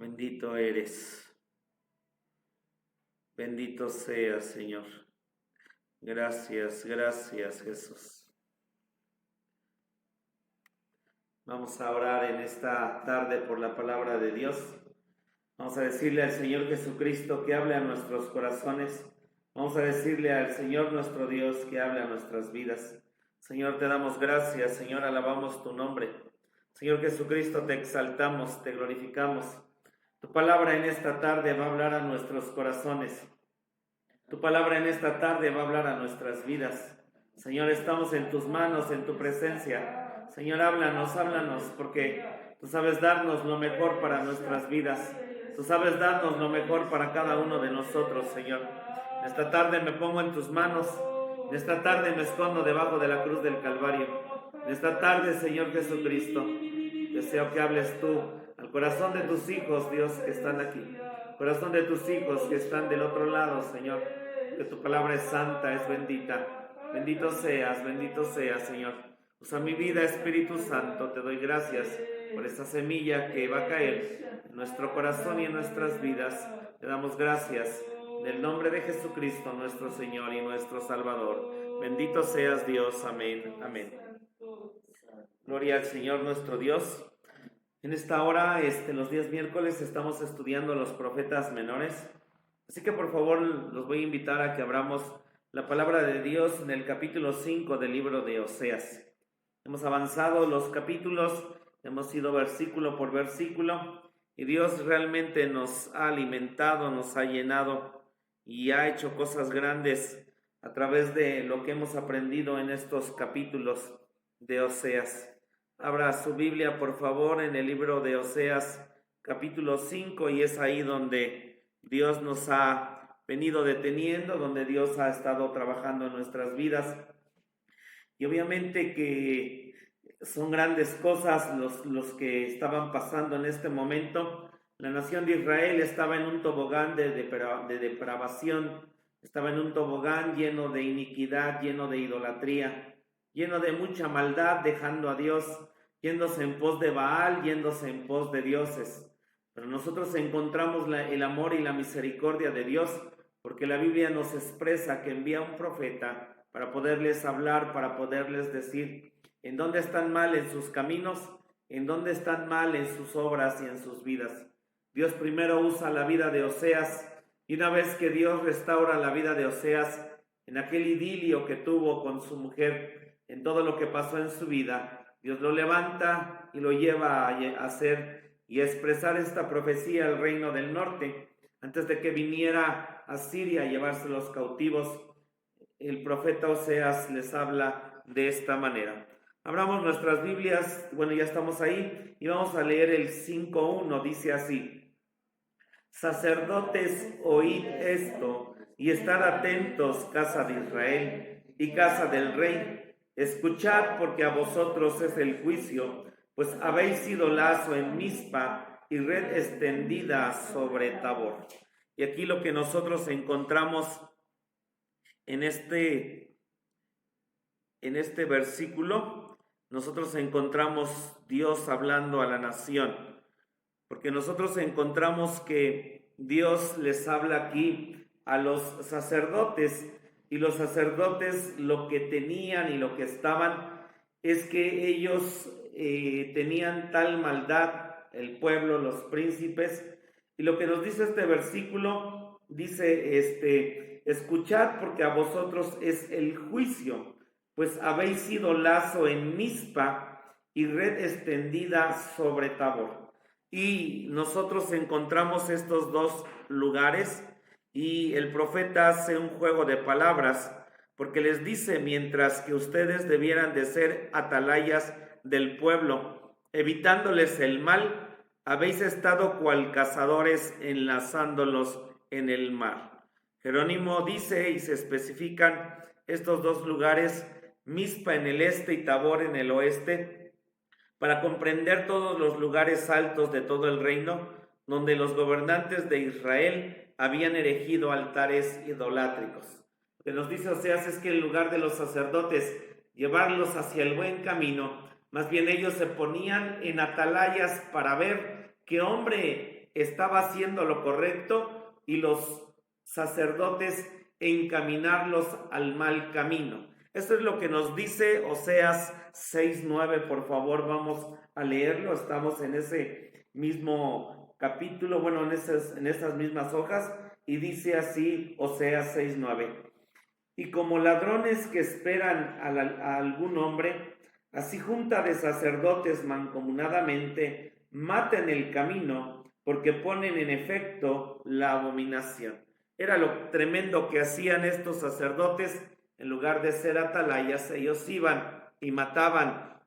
Bendito eres. Bendito seas, Señor. Gracias, gracias, Jesús. Vamos a orar en esta tarde por la palabra de Dios. Vamos a decirle al Señor Jesucristo que hable a nuestros corazones. Vamos a decirle al Señor nuestro Dios que hable a nuestras vidas. Señor, te damos gracias. Señor, alabamos tu nombre. Señor Jesucristo, te exaltamos, te glorificamos. Tu palabra en esta tarde va a hablar a nuestros corazones. Tu palabra en esta tarde va a hablar a nuestras vidas. Señor, estamos en tus manos, en tu presencia. Señor, háblanos, porque tú sabes darnos lo mejor para nuestras vidas. Tú sabes darnos lo mejor para cada uno de nosotros, Señor. En esta tarde me pongo en tus manos. En esta tarde me escondo debajo de la cruz del Calvario. En esta tarde, Señor Jesucristo, deseo que hables tú al corazón de tus hijos, Dios, que están aquí. Corazón de tus hijos que están del otro lado, Señor. Que tu palabra es santa, es bendita. Bendito seas, Señor. Usa mi vida, Espíritu Santo. Te doy gracias por esta semilla que va a caer en nuestro corazón y en nuestras vidas. Te damos gracias en el nombre de Jesucristo, nuestro Señor y nuestro Salvador. Bendito seas, Dios. Amén. Amén. Gloria al Señor nuestro Dios. En esta hora, los días miércoles, estamos estudiando los profetas menores. Así que por favor los voy a invitar a que abramos la palabra de Dios en el capítulo 5 del libro de Oseas. Hemos avanzado los capítulos, hemos ido versículo por versículo y Dios realmente nos ha alimentado, nos ha llenado y ha hecho cosas grandes a través de lo que hemos aprendido en estos capítulos de Oseas. Abra su Biblia, por favor, en el libro de Oseas, capítulo 5, y es ahí donde Dios nos ha venido deteniendo, donde Dios ha estado trabajando en nuestras vidas. Y obviamente que son grandes cosas los que estaban pasando en este momento. La nación de Israel estaba en un tobogán de depravación, estaba en un tobogán lleno de iniquidad, lleno de idolatría, lleno de mucha maldad, dejando a Dios, yéndose en pos de Baal, yéndose en pos de dioses. Pero nosotros encontramos el amor y la misericordia de Dios, porque la Biblia nos expresa que envía un profeta para poderles hablar, para poderles decir en dónde están mal en sus caminos, en dónde están mal en sus obras y en sus vidas. Dios primero usa la vida de Oseas, y una vez que Dios restaura la vida de Oseas, en aquel idilio que tuvo con su mujer, en todo lo que pasó en su vida, Dios lo levanta y lo lleva a hacer y a expresar esta profecía al reino del norte. Antes de que viniera a Siria a llevarse los cautivos, el profeta Oseas les habla de esta manera. Abramos nuestras Biblias, bueno, ya estamos ahí, y vamos a leer el 5:1, dice así: Sacerdotes, oíd esto, y estad atentos, casa de Israel y casa del rey. Escuchad, porque a vosotros es el juicio, pues habéis sido lazo en Mizpa y red extendida sobre Tabor. Y aquí lo que nosotros encontramos en este versículo, nosotros encontramos Dios hablando a la nación, porque nosotros encontramos que Dios les habla aquí a los sacerdotes, y los sacerdotes lo que tenían y lo que estaban es que ellos tenían tal maldad, el pueblo, los príncipes, y lo que nos dice este versículo, dice, escuchad, porque a vosotros es el juicio, pues habéis sido lazo en Mizpa y red extendida sobre Tabor. Y nosotros encontramos estos dos lugares, y el profeta hace un juego de palabras, porque les dice: mientras que ustedes debieran de ser atalayas del pueblo, evitándoles el mal, habéis estado cual cazadores enlazándolos en el mar. Jerónimo dice, y se especifican estos dos lugares, Mizpa en el este y Tabor en el oeste, para comprender todos los lugares altos de todo el reino, donde los gobernantes de Israel habían erigido altares idolátricos. Lo que nos dice Oseas es que en lugar de los sacerdotes llevarlos hacia el buen camino, más bien ellos se ponían en atalayas para ver qué hombre estaba haciendo lo correcto y los sacerdotes encaminarlos al mal camino. Esto es lo que nos dice Oseas 6:9. Por favor, vamos a leerlo. Estamos en ese mismo capítulo, bueno, en esas mismas hojas, y dice así Oseas 6:9. Y como ladrones que esperan a algún hombre, así junta de sacerdotes mancomunadamente maten el camino, porque ponen en efecto la abominación. Era lo tremendo que hacían estos sacerdotes. En lugar de ser atalayas, ellos iban y mataban,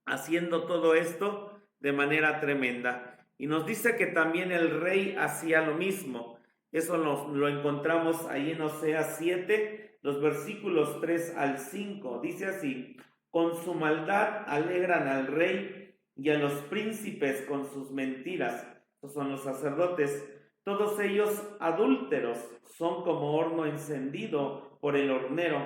haciendo todo esto de manera tremenda. Y nos dice que también el rey hacía lo mismo. Eso lo encontramos ahí en Oseas 7, los versículos 3 al 5. Dice así: con su maldad alegran al rey y a los príncipes con sus mentiras. Estos son los sacerdotes. Todos ellos adúlteros, son como horno encendido por el hornero,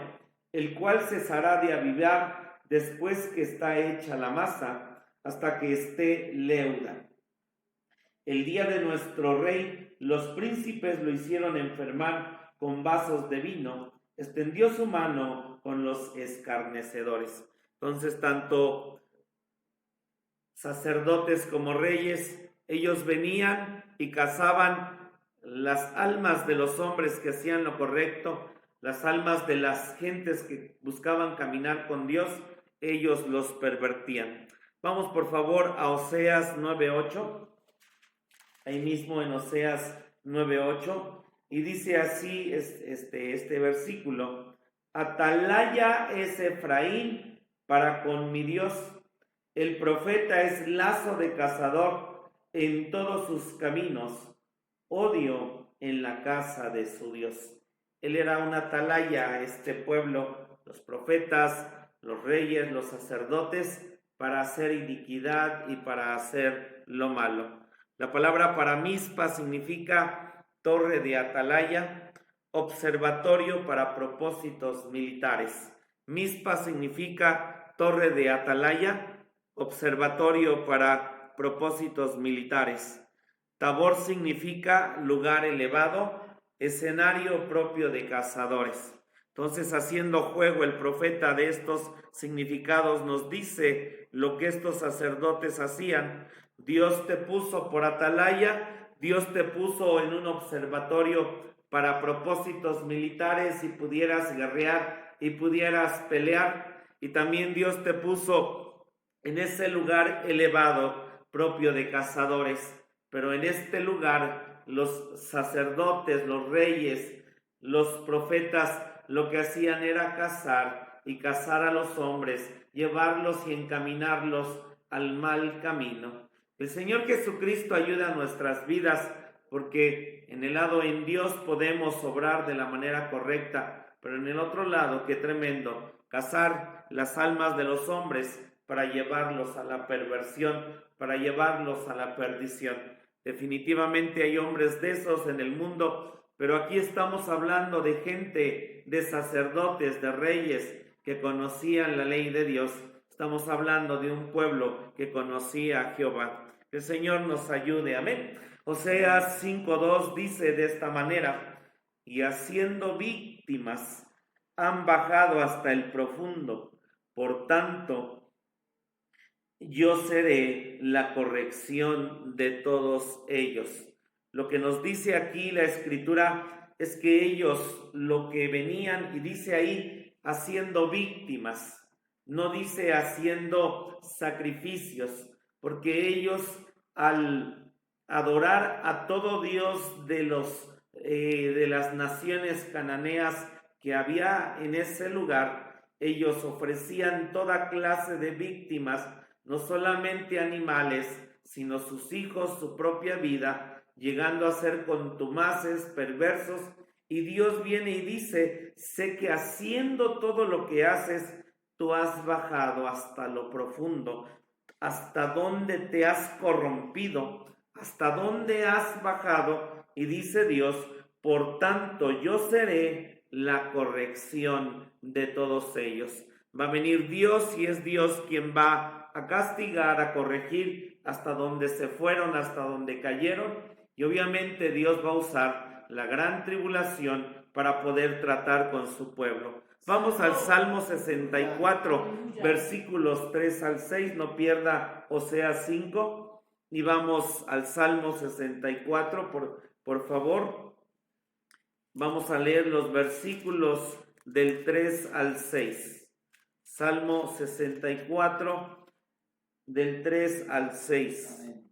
el cual cesará de avivar después que está hecha la masa, hasta que esté leuda. El día de nuestro rey, los príncipes lo hicieron enfermar con vasos de vino, extendió su mano con los escarnecedores. Entonces, tanto sacerdotes como reyes, ellos venían y cazaban las almas de los hombres que hacían lo correcto, las almas de las gentes que buscaban caminar con Dios, ellos los pervertían. Vamos por favor a Oseas 9:8, ahí mismo en Oseas 9:8, y dice así este versículo: atalaya es Efraín para con mi Dios, el profeta es lazo de cazador en todos sus caminos, odio en la casa de su Dios. Él era una atalaya, este pueblo, los profetas, los reyes, los sacerdotes, para hacer iniquidad y para hacer lo malo. La palabra para Mizpa significa torre de atalaya, observatorio para propósitos militares. Mizpa significa torre de atalaya, observatorio para propósitos militares. Tabor significa lugar elevado, escenario propio de cazadores. Entonces, haciendo juego el profeta de estos significados, nos dice lo que estos sacerdotes hacían. Dios te puso por atalaya, Dios te puso en un observatorio para propósitos militares y pudieras guerrear y pudieras pelear. Y también Dios te puso en ese lugar elevado propio de cazadores. Pero en este lugar los sacerdotes, los reyes, los profetas, lo que hacían era cazar y cazar a los hombres, llevarlos y encaminarlos al mal camino. El Señor Jesucristo ayuda a nuestras vidas, porque en el lado en Dios podemos obrar de la manera correcta, pero en el otro lado, qué tremendo, cazar las almas de los hombres para llevarlos a la perversión, para llevarlos a la perdición. Definitivamente hay hombres de esos en el mundo, pero aquí estamos hablando de gente, de sacerdotes, de reyes que conocían la ley de Dios. Estamos hablando de un pueblo que conocía a Jehová. Que el Señor nos ayude, amén. Oseas 5:2 dice de esta manera: y haciendo víctimas han bajado hasta el profundo, por tanto yo seré la corrección de todos ellos. Lo que nos dice aquí la Escritura es que ellos lo que venían, y dice ahí, haciendo víctimas, no dice haciendo sacrificios, porque ellos al adorar a todo Dios de las naciones cananeas que había en ese lugar, ellos ofrecían toda clase de víctimas, no solamente animales, sino sus hijos, su propia vida, llegando a ser contumaces, perversos, y Dios viene y dice: sé que haciendo todo lo que haces, tú has bajado hasta lo profundo, hasta dónde te has corrompido, hasta dónde has bajado, y dice Dios: por tanto yo seré la corrección de todos ellos. Va a venir Dios y es Dios quien va a castigar, a corregir hasta donde se fueron, hasta donde cayeron, y obviamente Dios va a usar la gran tribulación para poder tratar con su pueblo. Vamos al Salmo 64, versículos 3 al 6, no pierda Oseas 5, y vamos al Salmo 64, por favor. Vamos a leer los versículos del 3 al 6. Salmo 64, del 3 al 6. Amén.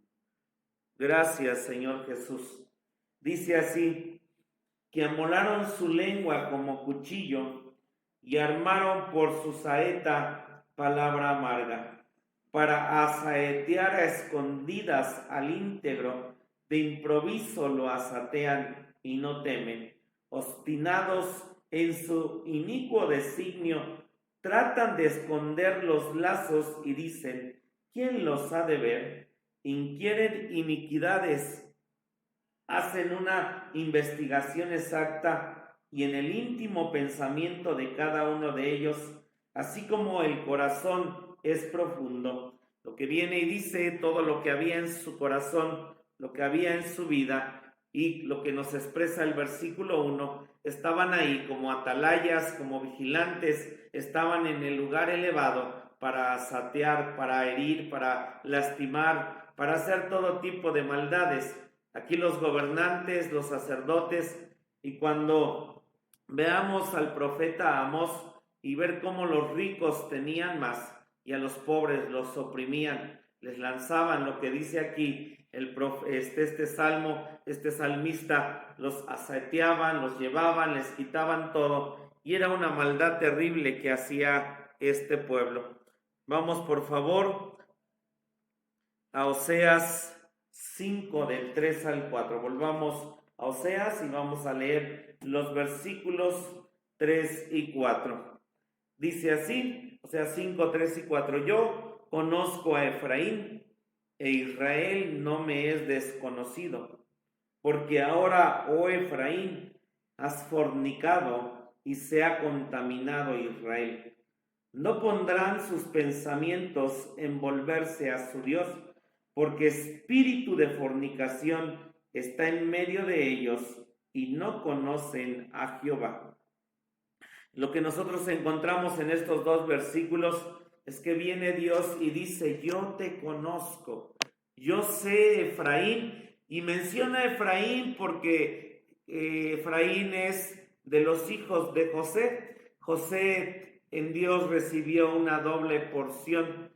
Gracias, Señor Jesús. Dice así: que amolaron su lengua como cuchillo y armaron por su saeta palabra amarga, para asaetear a escondidas al íntegro, de improviso lo asatean y no temen. Obstinados en su inicuo designio, tratan de esconder los lazos y dicen: ¿quién los ha de ver? Inquieren iniquidades, hacen una investigación exacta y en el íntimo pensamiento de cada uno de ellos, así como el corazón es profundo. Lo que viene y dice todo lo que había en su corazón, lo que había en su vida, y lo que nos expresa el versículo 1, estaban ahí como atalayas, como vigilantes, estaban en el lugar elevado para satear, para herir, para lastimar, para hacer todo tipo de maldades. Aquí los gobernantes, los sacerdotes, y cuando veamos al profeta Amós y ver cómo los ricos tenían más y a los pobres los oprimían, les lanzaban lo que dice aquí este salmo, este salmista, los asaeteaban, los llevaban, les quitaban todo, y era una maldad terrible que hacía este pueblo. Vamos por favor a Oseas 5 del 3 al 4. Volvamos a Oseas y vamos a leer los versículos 3 y 4. Dice así, Oseas 5, 3 y 4. Yo conozco a Efraín e Israel no me es desconocido, porque ahora, oh Efraín, has fornicado y se ha contaminado Israel. No pondrán sus pensamientos en volverse a su Dios, porque espíritu de fornicación está en medio de ellos y no conocen a Jehová. Lo que nosotros encontramos en estos dos versículos es que viene Dios y dice: yo te conozco, yo sé Efraín, y menciona a Efraín porque Efraín es de los hijos de José. José en Dios recibió una doble porción.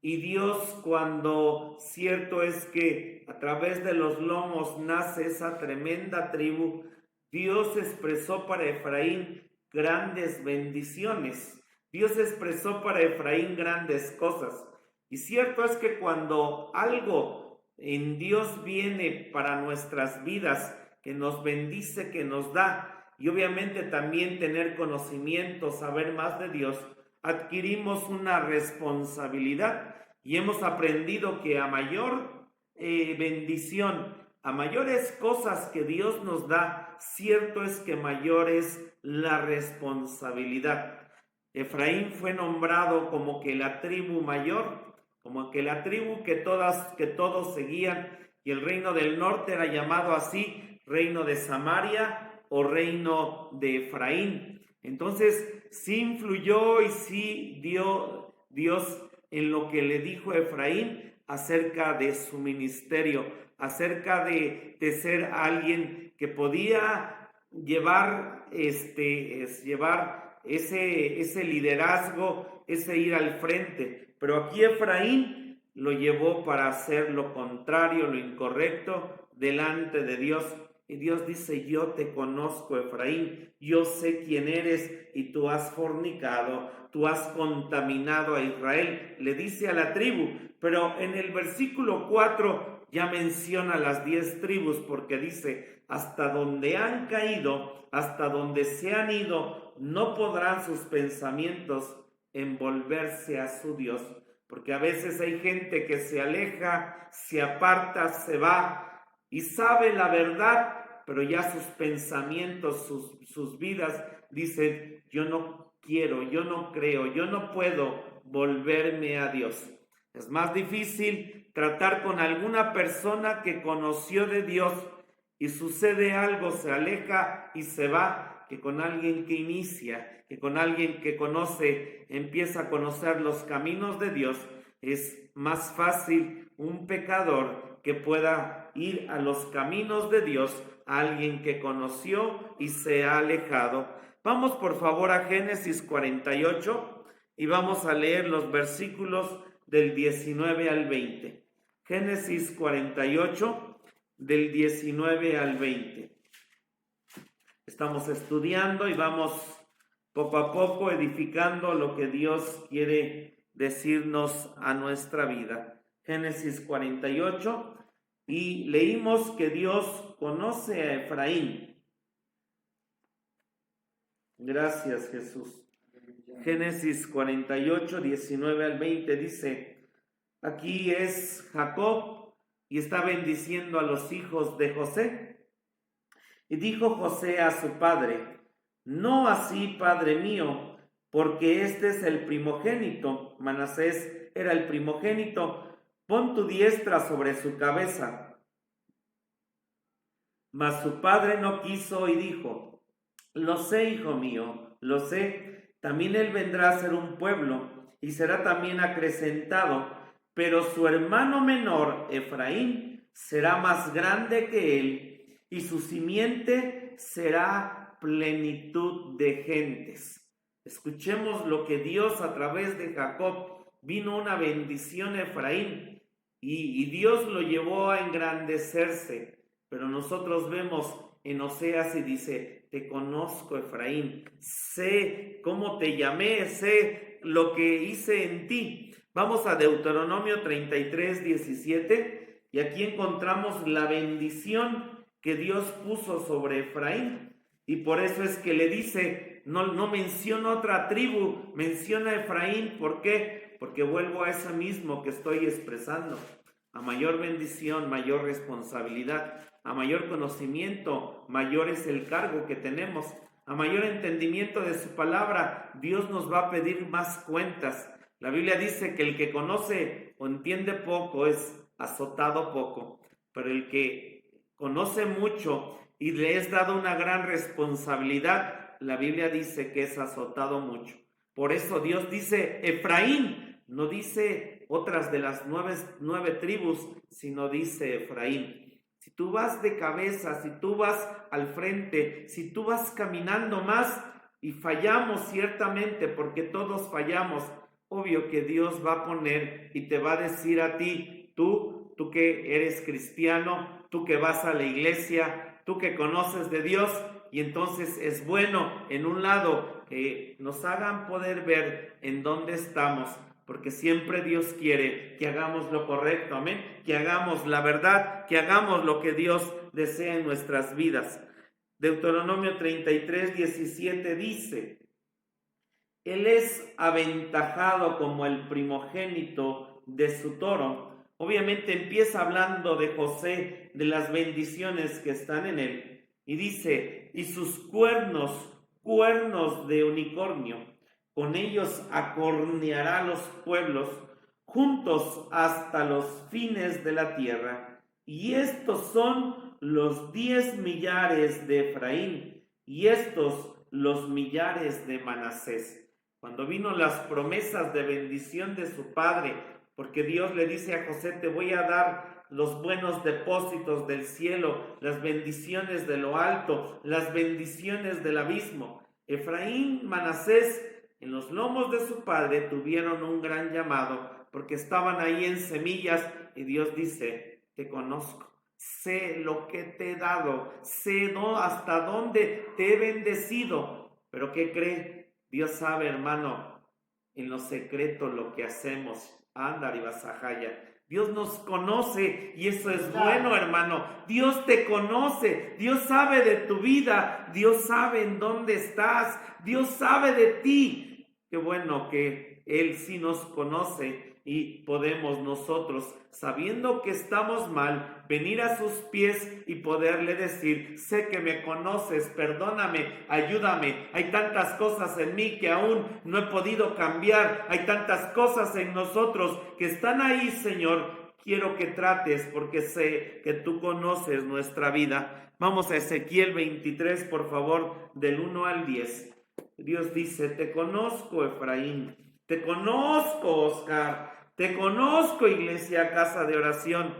Y Dios, cuando cierto es que a través de los lomos nace esa tremenda tribu, Dios expresó para Efraín grandes bendiciones. Dios expresó para Efraín grandes cosas. Y cierto es que cuando algo en Dios viene para nuestras vidas, que nos bendice, que nos da, y obviamente también tener conocimiento, saber más de Dios, adquirimos una responsabilidad y hemos aprendido que a mayor bendición, a mayores cosas que Dios nos da, cierto es que mayor es la responsabilidad. Efraín fue nombrado como que la tribu mayor, como que la tribu que todos seguían, y el reino del norte era llamado así, reino de Samaria o reino de Efraín. Entonces sí influyó y sí dio Dios en lo que le dijo a Efraín acerca de su ministerio, acerca de ser alguien que podía llevar ese liderazgo, ese ir al frente. Pero aquí Efraín lo llevó para hacer lo contrario, lo incorrecto delante de Dios. Y Dios dice: yo te conozco, Efraín, yo sé quién eres y tú has fornicado, tú has contaminado a Israel. Le dice a la tribu, pero en el versículo 4 ya menciona las 10 tribus, porque dice: hasta donde han caído, hasta donde se han ido, no podrán sus pensamientos envolverse a su Dios. Porque a veces hay gente que se aleja, se aparta, se va y sabe la verdad, pero ya sus pensamientos, sus vidas dicen: yo no quiero, yo no creo, yo no puedo volverme a Dios. Es más difícil tratar con alguna persona que conoció de Dios y sucede algo, se aleja y se va, que con alguien que inicia, que con alguien que conoce, empieza a conocer los caminos de Dios. Es más fácil un pecador que pueda ir a los caminos de Dios, a alguien que conoció y se ha alejado. Vamos por favor a Génesis 48 y vamos a leer los versículos del 19 al 20. Génesis 48, del 19 al 20. Estamos estudiando y vamos poco a poco edificando lo que Dios quiere decirnos a nuestra vida. Génesis 48, y leímos que Dios conoce a Efraín. Gracias, Jesús. Génesis 48, 19 al 20 dice, aquí es Jacob y está bendiciendo a los hijos de José. Y dijo José a su padre, no así, padre mío, porque este es el primogénito. Manasés era el primogénito. Pon tu diestra sobre su cabeza. Mas su padre no quiso y dijo, lo sé, hijo mío, lo sé. También él vendrá a ser un pueblo y será también acrecentado, pero su hermano menor, Efraín, será más grande que él, y su simiente será plenitud de gentes. Escuchemos lo que Dios a través de Jacob vino una bendición a Efraín y Dios lo llevó a engrandecerse. Pero nosotros vemos en Oseas y dice, te conozco, Efraín, sé cómo te llamé, sé lo que hice en ti. Vamos a Deuteronomio 33, 17 y aquí encontramos la bendición que Dios puso sobre Efraín, y por eso es que le dice, no menciona otra tribu, menciona a Efraín. ¿Por qué? Porque vuelvo a eso mismo que estoy expresando. A mayor bendición, mayor responsabilidad. A mayor conocimiento, mayor es el cargo que tenemos. A mayor entendimiento de su palabra, Dios nos va a pedir más cuentas. La Biblia dice que el que conoce o entiende poco es azotado poco, pero el que conoce mucho y le es dado una gran responsabilidad, la Biblia dice que es azotado mucho. Por eso Dios dice Efraín, no dice otras de las nueve tribus, sino dice Efraín. Si tú vas de cabeza, si tú vas al frente, si tú vas caminando más, y fallamos ciertamente, porque todos fallamos, obvio que Dios va a poner y te va a decir a ti, tú que eres cristiano, tú que vas a la iglesia, tú que conoces de Dios, y entonces es bueno en un lado que nos hagan poder ver en dónde estamos, porque siempre Dios quiere que hagamos lo correcto, amén, que hagamos la verdad, que hagamos lo que Dios desea en nuestras vidas. Deuteronomio 33, 17 dice, él es aventajado como el primogénito de su toro. Obviamente empieza hablando de José, de las bendiciones que están en él. Y dice, y sus cuernos de unicornio, con ellos acorneará los pueblos, juntos hasta los fines de la tierra. Y estos son los 10 millares de Efraín, y estos los millares de Manasés. Cuando vino las promesas de bendición de su padre, porque Dios le dice a José, te voy a dar los buenos depósitos del cielo, las bendiciones de lo alto, las bendiciones del abismo. Efraín, Manasés, en los lomos de su padre tuvieron un gran llamado, porque estaban ahí en semillas, y Dios dice, te conozco, sé lo que te he dado, sé hasta dónde te he bendecido. Pero ¿qué cree? Dios sabe, hermano, en lo secreto lo que hacemos. Andar y vasajaya. Dios nos conoce y eso es bueno, hermano. Dios te conoce, Dios sabe de tu vida, Dios sabe en dónde estás, Dios sabe de ti. Qué bueno que porque Él sí nos conoce y podemos nosotros, sabiendo que estamos mal, venir a sus pies y poderle decir: sé que me conoces, perdóname, ayúdame, hay tantas cosas en mí que aún no he podido cambiar, hay tantas cosas en nosotros que están ahí, Señor, quiero que trates porque sé que tú conoces nuestra vida. Vamos a Ezequiel 23, por favor, del 1 al 10. Dios dice: te conozco, Efraín, te conozco, Oscar, te conozco, iglesia, casa de oración.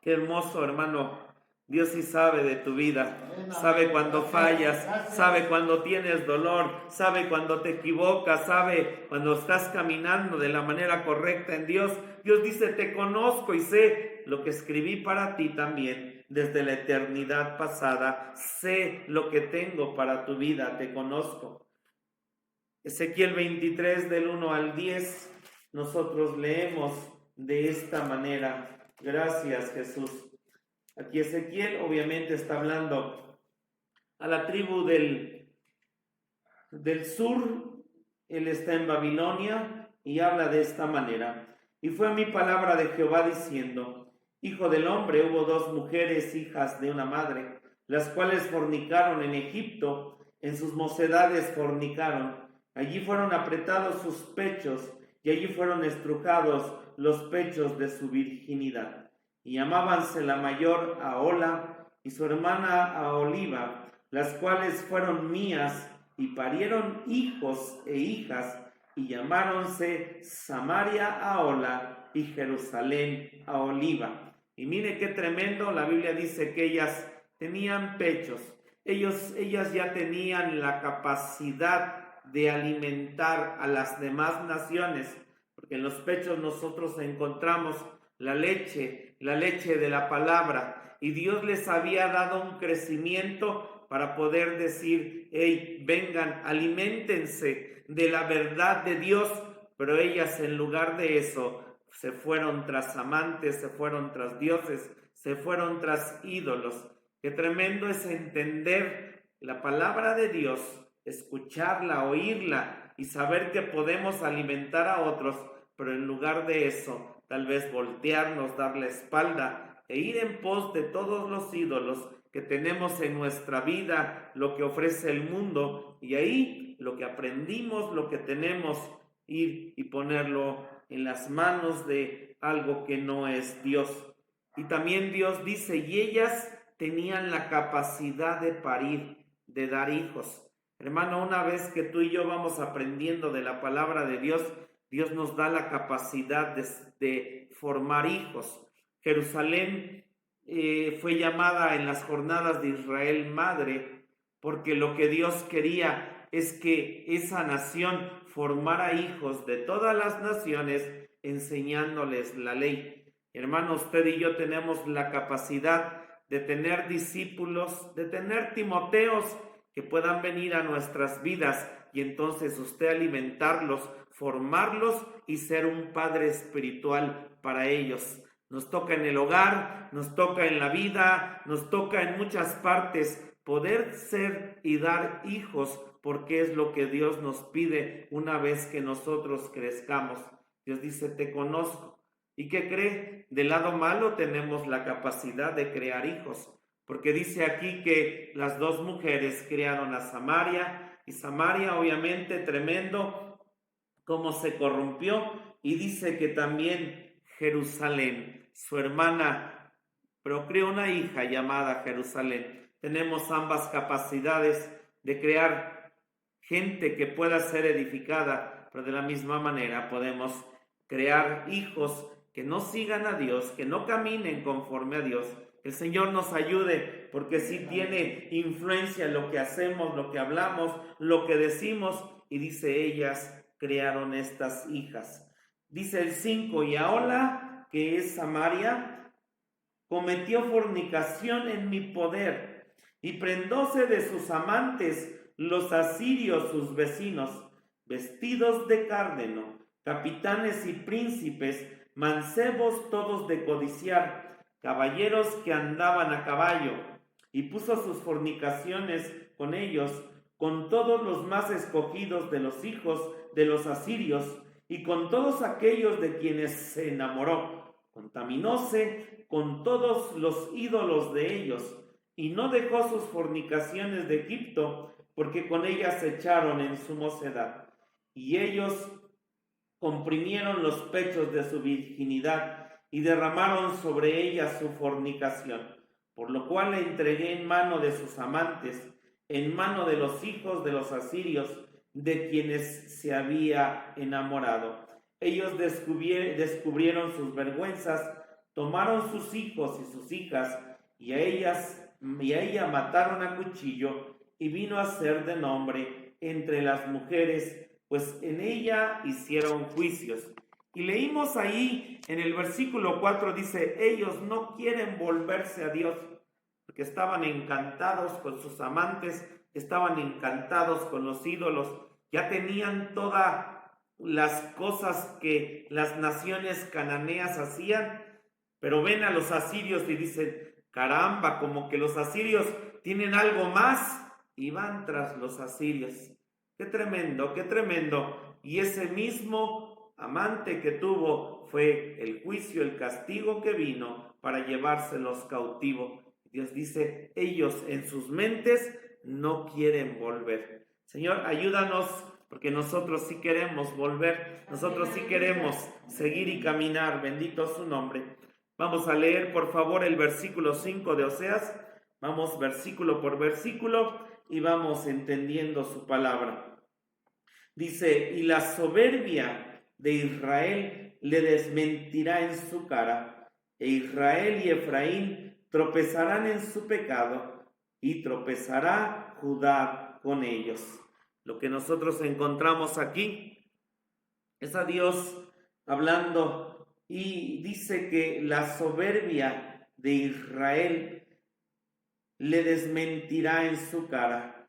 Qué hermoso, hermano. Dios sí sabe de tu vida, sabe cuando fallas, sabe cuando tienes dolor, sabe cuando te equivocas, sabe cuando estás caminando de la manera correcta en Dios. Dios dice: te conozco y sé lo que escribí para ti también desde la eternidad pasada. Sé lo que tengo para tu vida, te conozco. Ezequiel 23 del 1 al 10, nosotros leemos de esta manera. Gracias, Jesús. Aquí Ezequiel obviamente está hablando a la tribu del sur. Él está en Babilonia y habla de esta manera: y fue mi palabra de Jehová diciendo: hijo del hombre, hubo dos mujeres, hijas de una madre, las cuales fornicaron en Egipto, en sus mocedades fornicaron. Allí fueron apretados sus pechos, y allí fueron estrujados los pechos de su virginidad. Y llamábanse la mayor Ahola y su hermana Aholiba, las cuales fueron mías, y parieron hijos e hijas, y llamáronse Samaria Ahola y Jerusalén Aholiba. Y mire qué tremendo, la Biblia dice que ellas tenían pechos, ellas ya tenían la capacidad de alimentar a las demás naciones, porque en los pechos nosotros encontramos la leche de la palabra, y Dios les había dado un crecimiento para poder decir: hey, vengan, aliméntense de la verdad de Dios. Pero ellas, en lugar de eso, se fueron tras amantes, se fueron tras dioses, se fueron tras ídolos. Qué tremendo es entender la palabra de Dios, escucharla, oírla y saber que podemos alimentar a otros, pero en lugar de eso, tal vez voltearnos, dar la espalda e ir en pos de todos los ídolos que tenemos en nuestra vida, lo que ofrece el mundo, y ahí lo que aprendimos, lo que tenemos, ir y ponerlo en las manos de algo que no es Dios. Y también Dios dice: y ellas tenían la capacidad de parir, de dar hijos. Hermano, una vez que tú y yo vamos aprendiendo de la palabra de Dios, Dios nos da la capacidad de formar hijos. Jerusalén fue llamada en las jornadas de Israel madre, porque lo que Dios quería es que esa nación formara hijos de todas las naciones, enseñándoles la ley. Hermano, usted y yo tenemos la capacidad de tener discípulos, de tener Timoteos que puedan venir a nuestras vidas, y entonces usted alimentarlos, formarlos y ser un padre espiritual para ellos. Nos toca en el hogar, nos toca en la vida, nos toca en muchas partes poder ser y dar hijos, porque es lo que Dios nos pide una vez que nosotros crezcamos. Dios dice: te conozco. ¿Y qué cree? Del lado malo tenemos la capacidad de crear hijos, porque dice aquí que las dos mujeres crearon a Samaria, y Samaria, obviamente, tremendo cómo se corrompió, y dice que también Jerusalén, su hermana, procreó una hija llamada Jerusalén. Tenemos ambas capacidades de crear gente que pueda ser edificada, pero de la misma manera podemos crear hijos que no sigan a Dios, que no caminen conforme a Dios. El Señor nos ayude, porque sí tiene influencia en lo que hacemos, lo que hablamos, lo que decimos. Y dice: ellas crearon estas hijas. Dice el 5: y Ahola, que es Samaria, cometió fornicación en mi poder, y prendóse de sus amantes los asirios sus vecinos, vestidos de cárdeno, capitanes y príncipes, mancebos todos de codiciar, caballeros que andaban a caballo, y puso sus fornicaciones con ellos, con todos los más escogidos de los hijos de los asirios y con todos aquellos de quienes se enamoró. Contaminóse con todos los ídolos de ellos y no dejó sus fornicaciones de Egipto, porque con ellas se echaron en su mocedad. Y ellos comprimieron los pechos de su virginidad y derramaron sobre ella su fornicación, por lo cual la entregué en mano de sus amantes, en mano de los hijos de los asirios, de quienes se había enamorado. Ellos descubrieron sus vergüenzas, tomaron sus hijos y sus hijas, y a ella mataron a cuchillo, y vino a ser de nombre entre las mujeres, pues en ella hicieron juicios. Y leímos ahí en el versículo 4, dice, ellos no quieren volverse a Dios, porque estaban encantados con sus amantes, estaban encantados con los ídolos, ya tenían todas las cosas que las naciones cananeas hacían, pero ven a los asirios y dicen, caramba, como que los asirios tienen algo más, y van tras los asirios. Qué tremendo, qué tremendo. Y ese mismo amante que tuvo fue el juicio, el castigo que vino para llevárselos cautivo. Dios dice, ellos en sus mentes no quieren volver. Señor, ayúdanos, porque nosotros sí queremos volver, nosotros sí queremos seguir y caminar. Bendito su nombre. Vamos a leer, por favor, el versículo 5 de Oseas. Vamos versículo por versículo y vamos entendiendo su palabra. Dice, y la soberbia de Israel le desmentirá en su cara, e Israel y Efraín tropezarán en su pecado, y tropezará Judá con ellos. Lo que nosotros encontramos aquí es a Dios hablando, y dice que la soberbia de Israel le desmentirá en su cara.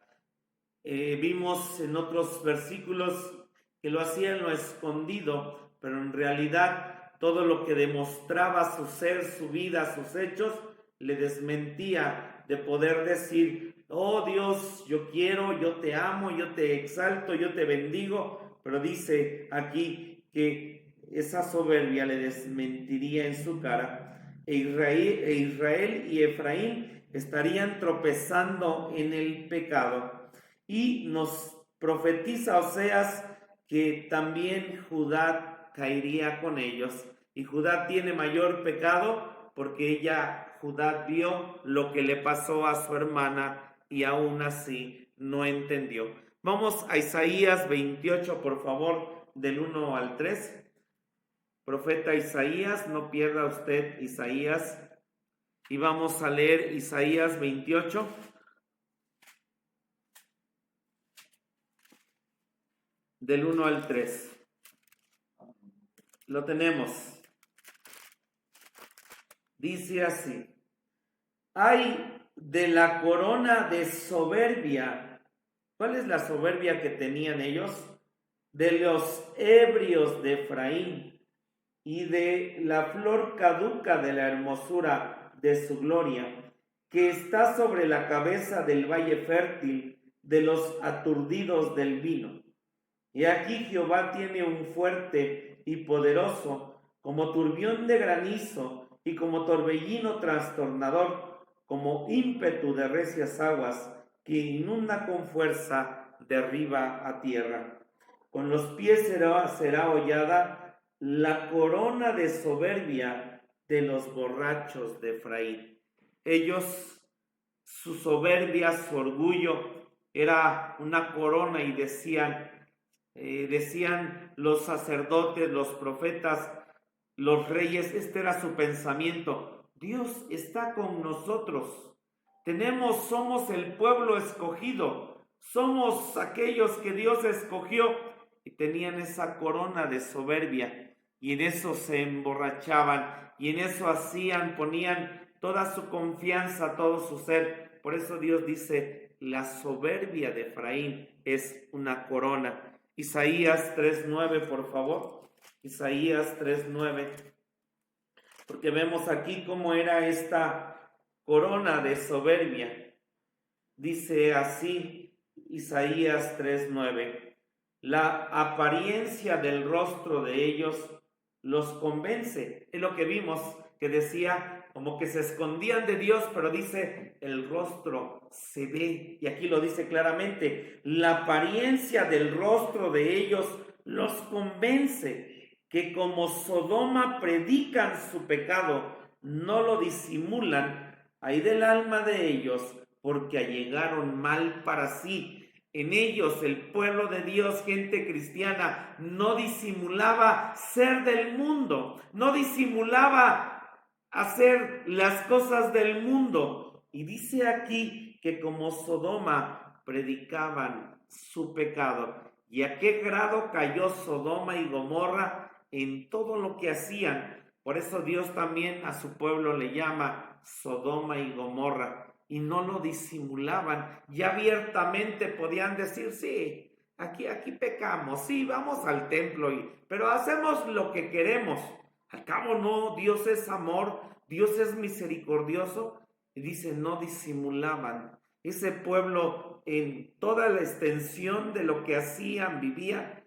Vimos en otros versículos que lo hacía en lo escondido, pero en realidad todo lo que demostraba su ser, su vida, sus hechos, le desmentía de poder decir, oh Dios, yo quiero, yo te amo, yo te exalto, yo te bendigo, pero dice aquí que esa soberbia le desmentiría en su cara, e Israel y Efraín estarían tropezando en el pecado. Y nos profetiza Oseas que también Judá caería con ellos. Y Judá tiene mayor pecado porque Judá vio lo que le pasó a su hermana y aún así no entendió. Vamos a Isaías 28, por favor, del 1 al 3. Profeta Isaías, no pierda usted Isaías. Y vamos a leer Isaías 28. Del 1 al 3. Lo tenemos. Dice así: ay de la corona de soberbia. ¿Cuál es la soberbia que tenían ellos? De los ebrios de Efraín y de la flor caduca de la hermosura de su gloria, que está sobre la cabeza del valle fértil de los aturdidos del vino. Y aquí Jehová tiene un fuerte y poderoso, como turbión de granizo y como torbellino trastornador, como ímpetu de recias aguas, que inunda con fuerza de arriba a tierra. Con los pies será hollada la corona de soberbia de los borrachos de Efraín. Ellos, su soberbia, su orgullo, era una corona y decían los sacerdotes, los profetas, los reyes, este era su pensamiento: Dios está con nosotros, somos el pueblo escogido, somos aquellos que Dios escogió, y tenían esa corona de soberbia, y en eso se emborrachaban, y en eso ponían toda su confianza, todo su ser. Por eso Dios dice, la soberbia de Efraín es una corona. Isaías 3:9, por favor. Isaías 3:9. Porque vemos aquí cómo era esta corona de soberbia. Dice así Isaías 3:9: La apariencia del rostro de ellos los convence. Es lo que vimos, que decía como que se escondían de Dios, pero dice, el rostro se ve. Y aquí lo dice claramente, la apariencia del rostro de ellos los convence, que como Sodoma predican su pecado, no lo disimulan. Ay del alma de ellos, porque allegaron mal para sí. En ellos, el pueblo de Dios, gente cristiana, no disimulaba ser del mundo, no disimulaba hacer las cosas del mundo. Y dice aquí que como Sodoma predicaban su pecado. ¿Y a qué grado cayó Sodoma y Gomorra en todo lo que hacían? Por eso Dios también a su pueblo le llama Sodoma y Gomorra. Y no lo disimulaban, y abiertamente podían decir, sí, aquí pecamos, sí, vamos al templo, pero hacemos lo que queremos. Al cabo no, Dios es amor, Dios es misericordioso, y dice, no disimulaban. Ese pueblo en toda la extensión de lo que hacían, vivía,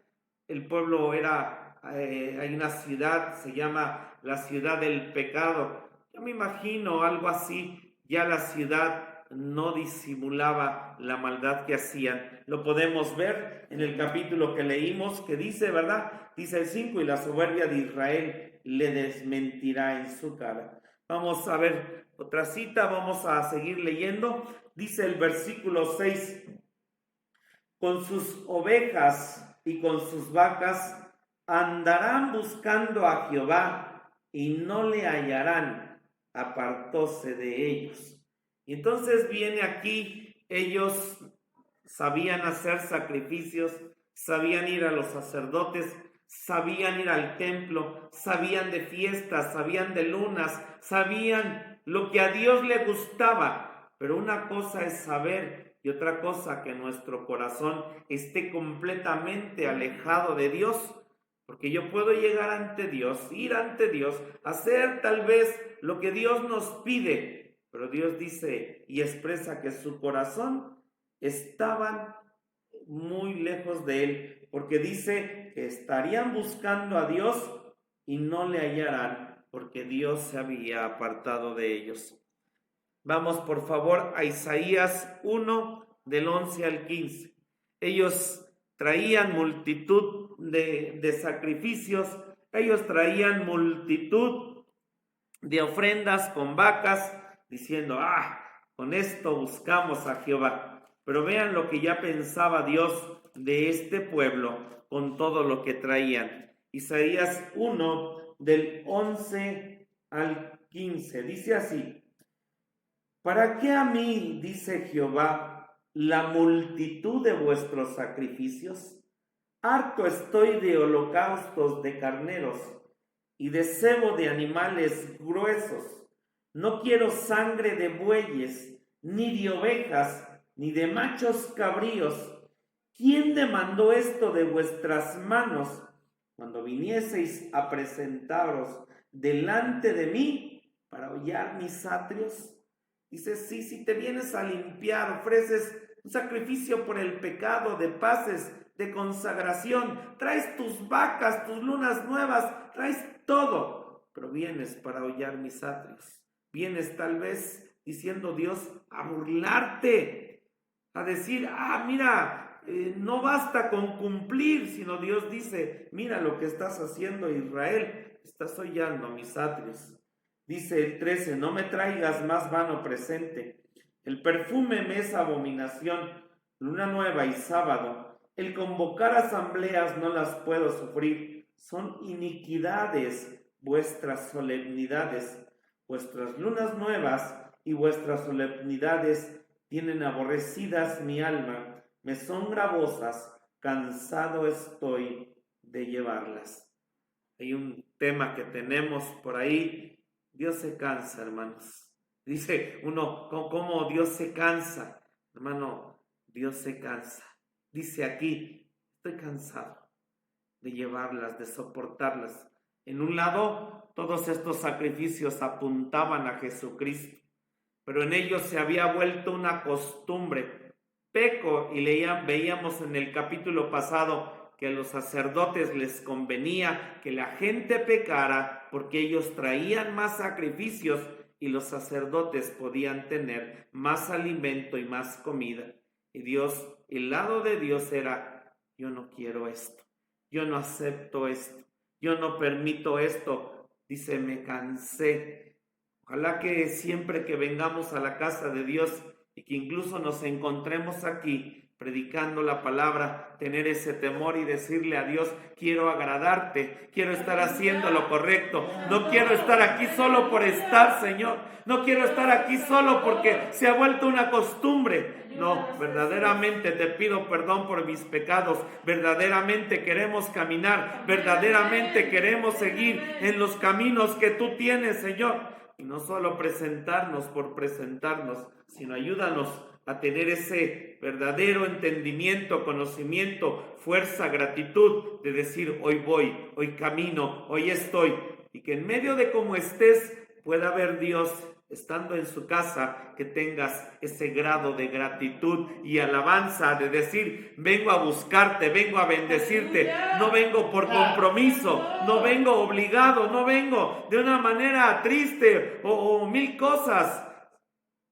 el pueblo era, hay una ciudad, se llama la ciudad del pecado. Yo me imagino algo así. Ya la ciudad no disimulaba la maldad que hacían. Lo podemos ver en el capítulo que leímos, que dice, ¿verdad? Dice el 5, y la soberbia de Israel le desmentirá en su cara. Vamos a ver otra cita, vamos a seguir leyendo. Dice el versículo 6, con sus ovejas y con sus vacas andarán buscando a Jehová y no le hallarán. Apartóse de ellos. Y entonces viene aquí, ellos sabían hacer sacrificios, sabían ir a los sacerdotes, sabían ir al templo, sabían de fiestas, sabían de lunas, sabían lo que a Dios le gustaba. Pero una cosa es saber y otra cosa que nuestro corazón esté completamente alejado de Dios. Porque yo puedo llegar ante Dios, ir ante Dios, hacer tal vez lo que Dios nos pide, pero Dios dice y expresa que su corazón estaban muy lejos de Él, porque dice que estarían buscando a Dios y no le hallarán, porque Dios se había apartado de ellos. Vamos por favor a Isaías 1, del 11 al 15. Ellos traían multitud de sacrificios, ellos traían multitud de ofrendas con vacas, diciendo, con esto buscamos a Jehová. Pero vean lo que ya pensaba Dios de este pueblo con todo lo que traían. Isaías 1, del 11 al 15, dice así, ¿para qué a mí, dice Jehová, la multitud de vuestros sacrificios? Harto estoy de holocaustos de carneros y de cebo de animales gruesos. No quiero sangre de bueyes, ni de ovejas, ni de machos cabríos. ¿Quién demandó esto de vuestras manos cuando vinieseis a presentaros delante de mí para hollar mis atrios? Dice, sí, si te vienes a limpiar, ofreces un sacrificio por el pecado, de paces, de consagración, traes tus vacas, tus lunas nuevas, traes todo, pero vienes para hollar mis atrios. Vienes tal vez diciendo Dios a burlarte, a decir, mira, no basta con cumplir, sino Dios dice, mira lo que estás haciendo Israel, estás hollando mis atrios. Dice el 13, no me traigas más vano presente. El perfume me es abominación, luna nueva y sábado. El convocar asambleas no las puedo sufrir. Son iniquidades vuestras solemnidades. Vuestras lunas nuevas y vuestras solemnidades tienen aborrecidas mi alma. Me son gravosas, cansado estoy de llevarlas. Hay un tema que tenemos por ahí. Dios se cansa, hermanos. Dice uno, ¿cómo Dios se cansa? Hermano, Dios se cansa. Dice aquí, estoy cansado de llevarlas, de soportarlas. En un lado, todos estos sacrificios apuntaban a Jesucristo, pero en ellos se había vuelto una costumbre. Peco, y veíamos en el capítulo pasado, que a los sacerdotes les convenía que la gente pecara porque ellos traían más sacrificios y los sacerdotes podían tener más alimento y más comida. Y Dios, el lado de Dios era: yo no quiero esto, yo no acepto esto, yo no permito esto. Dice: me cansé. Ojalá que siempre que vengamos a la casa de Dios y que incluso nos encontremos aquí predicando la palabra, tener ese temor y decirle a Dios: quiero agradarte, quiero estar haciendo lo correcto, no quiero estar aquí solo por estar, Señor, no quiero estar aquí solo porque se ha vuelto una costumbre. No, verdaderamente te pido perdón por mis pecados, verdaderamente queremos caminar, verdaderamente queremos seguir en los caminos que tú tienes, Señor. Y no solo presentarnos por presentarnos, sino ayúdanos a tener ese verdadero entendimiento, conocimiento, fuerza, gratitud de decir: hoy voy, hoy camino, hoy estoy. Y que en medio de cómo estés pueda haber Dios estando en su casa, que tengas ese grado de gratitud y alabanza de decir: vengo a buscarte, vengo a bendecirte, no vengo por compromiso, no vengo obligado, no vengo de una manera triste o mil cosas,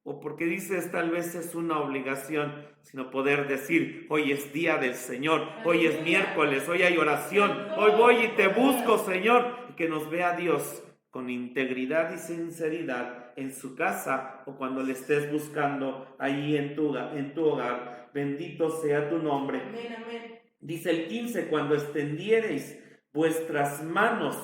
o porque dices tal vez es una obligación, sino poder decir: hoy es día del Señor, hoy es miércoles, hoy hay oración, hoy voy y te busco, Señor. Y que nos vea Dios con integridad y sinceridad en su casa o cuando le estés buscando ahí en tu hogar. Bendito sea tu nombre. Amén, amén. Dice el 15: cuando extendiereis vuestras manos,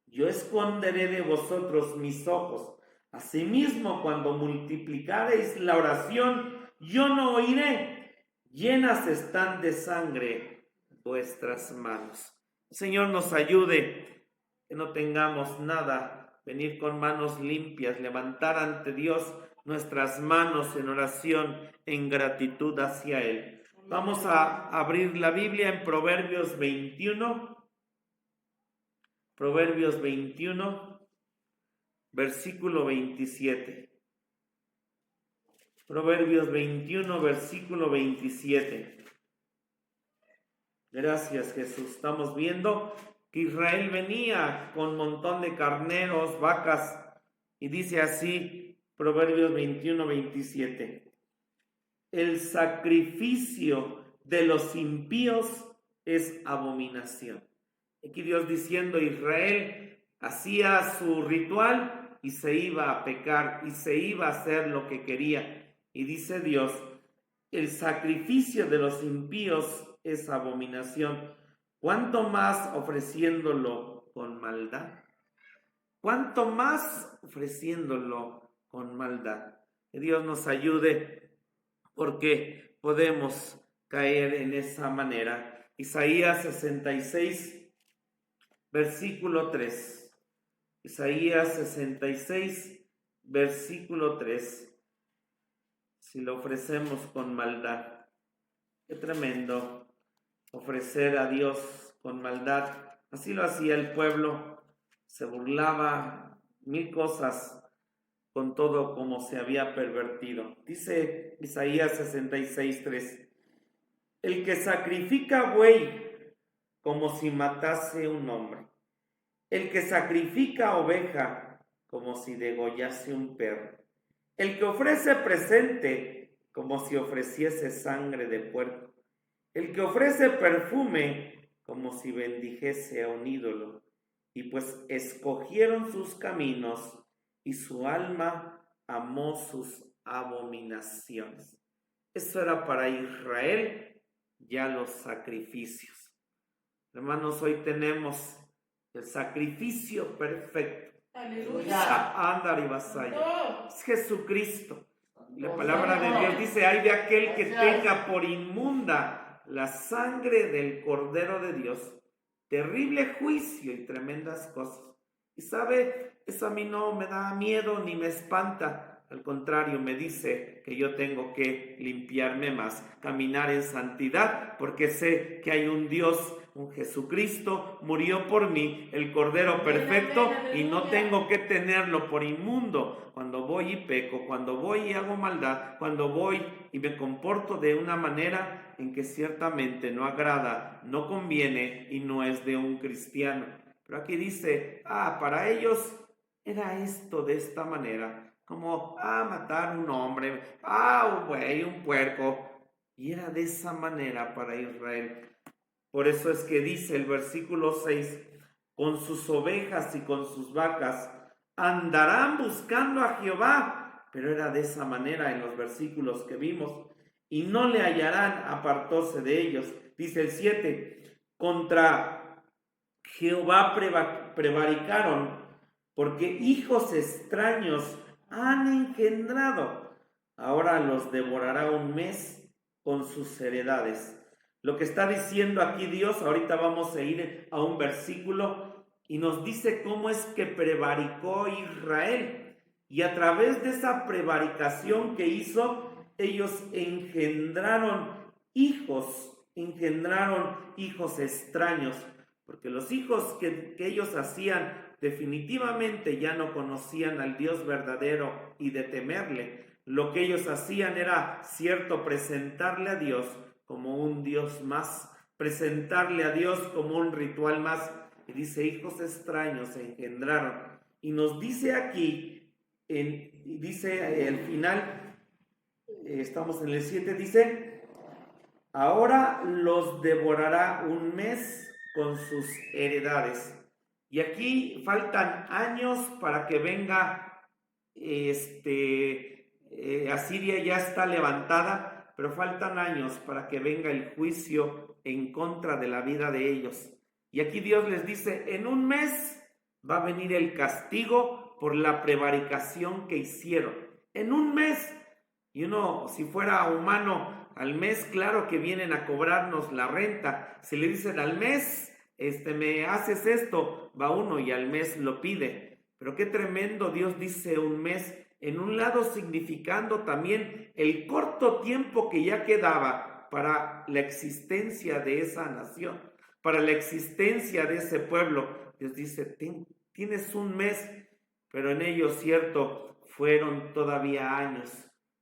yo esconderé de vosotros mis ojos. Asimismo, cuando multiplicareis la oración, yo no oiré. Llenas están de sangre vuestras manos. Señor, nos ayude, que no tengamos nada, venir con manos limpias, levantar ante Dios nuestras manos en oración, en gratitud hacia Él. Vamos a abrir la Biblia en Proverbios 21. Proverbios 21, versículo 27. Proverbios 21, versículo 27. Gracias, Jesús. Estamos viendo que Israel venía con un montón de carneros, vacas, y dice así, Proverbios 21, 27. El sacrificio de los impíos es abominación. Aquí Dios diciendo: Israel hacía su ritual y se iba a pecar y se iba a hacer lo que quería. Y dice Dios: el sacrificio de los impíos es abominación. ¿Cuánto más ofreciéndolo con maldad? ¿Cuánto más ofreciéndolo con maldad? Que Dios nos ayude, porque podemos caer en esa manera. Isaías 66, versículo 3. Isaías 66, versículo 3. Si lo ofrecemos con maldad, qué tremendo ofrecer a Dios con maldad. Así lo hacía el pueblo, se burlaba mil cosas con todo como se había pervertido. Dice Isaías 66, 3. El que sacrifica buey como si matase un hombre, el que sacrifica oveja como si degollase un perro, el que ofrece presente como si ofreciese sangre de puerco, el que ofrece perfume como si bendijese a un ídolo. Y pues escogieron sus caminos y su alma amó sus abominaciones. Eso era para Israel, ya los sacrificios. Hermanos, hoy tenemos el sacrificio perfecto. Aleluya. Andar y vasalla. Es Jesucristo. La palabra de Dios dice: ay de aquel que tenga por inmunda la sangre del Cordero de Dios. Terrible juicio y tremendas cosas. Y sabe, eso a mí no me da miedo ni me espanta, Al contrario, me dice que yo tengo que limpiarme más, caminar en santidad, porque sé que hay un Dios, un Jesucristo, murió por mí, el Cordero perfecto, y no tengo que tenerlo por inmundo. Cuando voy y peco, cuando voy y hago maldad, cuando voy y me comporto de una manera en que ciertamente no agrada, no conviene y no es de un cristiano. Pero aquí dice, para ellos era esto de esta manera, como, matar un hombre, un buey, un puerco, y era de esa manera para Israel. Por eso es que dice el versículo 6, con sus ovejas y con sus vacas andarán buscando a Jehová, pero era de esa manera en los versículos que vimos, y no le hallarán, apartóse de ellos. Dice el 7, contra Jehová prevaricaron, porque hijos extraños han engendrado. Ahora los devorará un mes con sus heredades. Lo que está diciendo aquí Dios, ahorita vamos a ir a un versículo y nos dice cómo es que prevaricó Israel. Y a través de esa prevaricación que hizo, ellos engendraron hijos extraños, porque los hijos que ellos hacían definitivamente ya no conocían al Dios verdadero y de temerle. Lo que ellos hacían era, cierto, presentarle a Dios como un Dios más, presentarle a Dios como un ritual más. Y dice, hijos extraños se engendraron. Y nos dice aquí, dice al final, estamos en el 7, dice, ahora los devorará un mes con sus heredades. Y aquí faltan años para que venga, Asiria ya está levantada, pero faltan años para que venga el juicio en contra de la vida de ellos. Y aquí Dios les dice, en un mes va a venir el castigo por la prevaricación que hicieron. En un mes. Y uno, si fuera humano, al mes, claro que vienen a cobrarnos la renta. Si le dicen al mes, me haces esto, va uno y al mes lo pide. Pero qué tremendo, Dios dice un mes, en un lado significando también el corto tiempo que ya quedaba para la existencia de esa nación, para la existencia de ese pueblo. Dios dice, tienes un mes, pero en ello, cierto, fueron todavía años.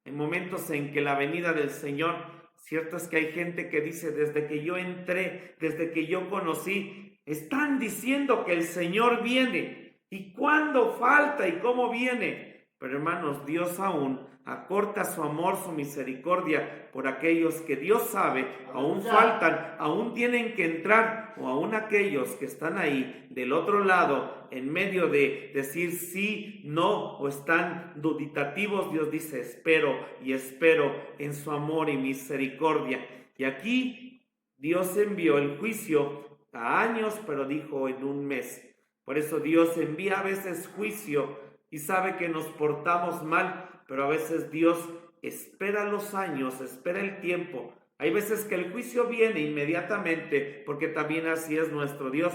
En momentos en que la venida del Señor, cierto es que hay gente que dice, desde que yo entré, desde que yo conocí, están diciendo que el Señor viene. ¿Y cuándo falta y cómo viene? Pero hermanos, Dios aún acorta su amor, su misericordia por aquellos que Dios sabe, aún faltan, aún tienen que entrar, o aún aquellos que están ahí del otro lado, en medio de decir sí, no, o están duditativos. Dios dice, espero y espero en su amor y misericordia. Y aquí Dios envió el juicio a años, pero dijo en un mes. Por eso Dios envía a veces juicio y sabe que nos portamos mal, pero a veces Dios espera los años, espera el tiempo. Hay veces que el juicio viene inmediatamente, porque también así es nuestro Dios,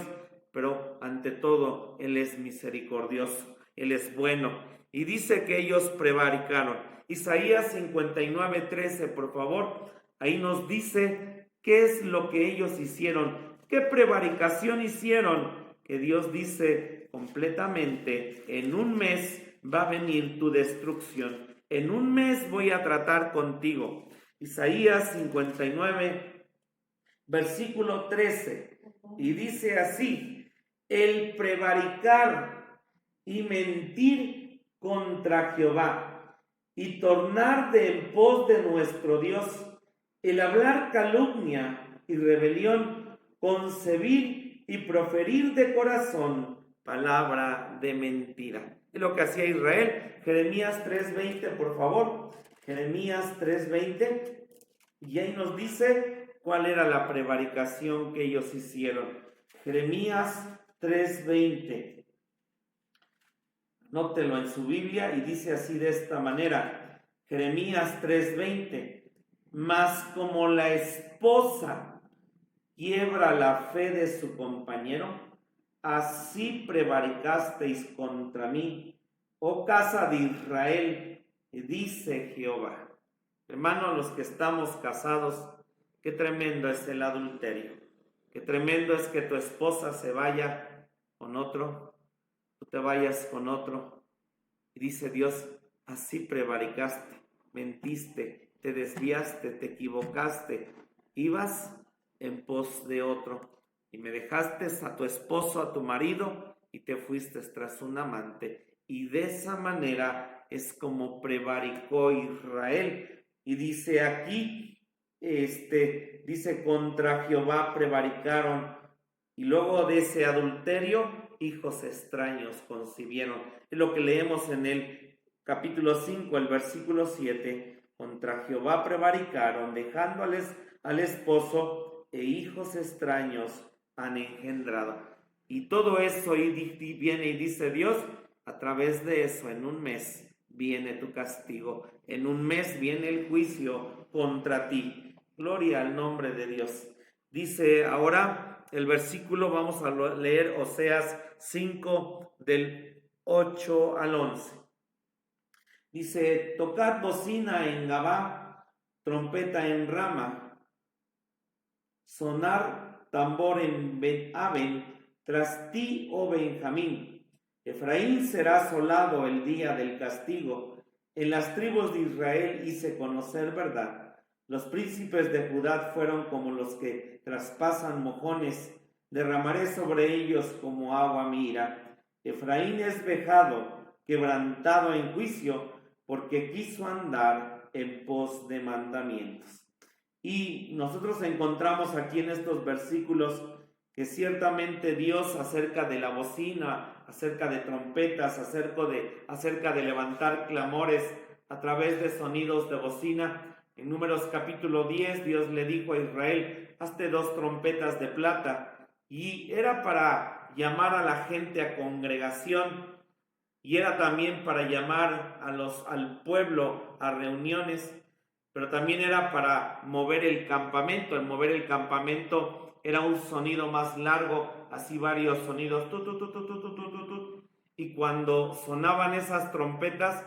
pero ante todo Él es misericordioso, Él es bueno. Y dice que ellos prevaricaron. Isaías 59:13, por favor, ahí nos dice qué es lo que ellos hicieron, qué prevaricación hicieron, que Dios dice completamente, en un mes va a venir tu destrucción, en un mes voy a tratar contigo. Isaías 59, versículo 13, y dice así, el prevaricar y mentir contra Jehová, y tornar de en pos de nuestro Dios, el hablar calumnia y rebelión, concebir y proferir de corazón palabra de mentira. Es lo que hacía Israel. Jeremías 3:20, por favor. Jeremías 3:20. Y ahí nos dice cuál era la prevaricación que ellos hicieron. Jeremías 3:20. Nótelo en su Biblia y dice así de esta manera. Jeremías 3:20. Mas como la esposa quiebra la fe de su compañero, así prevaricasteis contra mí, oh casa de Israel, Y dice Jehová, hermanos, los que estamos casados, qué tremendo es el adulterio, qué tremendo es que tu esposa se vaya con otro, tú te vayas con otro. Y dice Dios, así prevaricaste, mentiste, te desviaste, te equivocaste, ibas en pos de otro y me dejaste a tu esposo, a tu marido y te fuiste tras un amante. Y de esa manera es como prevaricó Israel. Y dice aquí, dice contra Jehová prevaricaron. Y luego de ese adulterio, hijos extraños concibieron. Es lo que leemos en el capítulo 5, el versículo 7. Contra Jehová prevaricaron, dejando al esposo, e hijos extraños han engendrado. Y todo eso viene y dice Dios, a través de eso, en un mes viene tu castigo, en un mes viene el juicio contra ti. Gloria al nombre de Dios. Dice ahora el versículo, vamos a leer Oseas 5 del 8 al 11. Dice, tocad bocina en Gabá, trompeta en Rama, sonar tambor en Ben-Aben, tras ti, oh Benjamín. Efraín será asolado el día del castigo. En las tribus de Israel hice conocer verdad. Los príncipes de Judá fueron como los que traspasan mojones. Derramaré sobre ellos como agua mi ira. Efraín es vejado, quebrantado en juicio, porque quiso andar en pos de mandamientos. Y nosotros encontramos aquí en estos versículos que ciertamente Dios, acerca de la bocina, acerca de trompetas, acerca de levantar clamores a través de sonidos de bocina, en Números capítulo 10, Dios le dijo a Israel, hazte 2 trompetas de plata, y era para llamar a la gente a congregación, y era también para llamar al pueblo a reuniones, pero también era para mover el campamento. El mover el campamento era un sonido más largo, así varios sonidos, y cuando sonaban esas trompetas,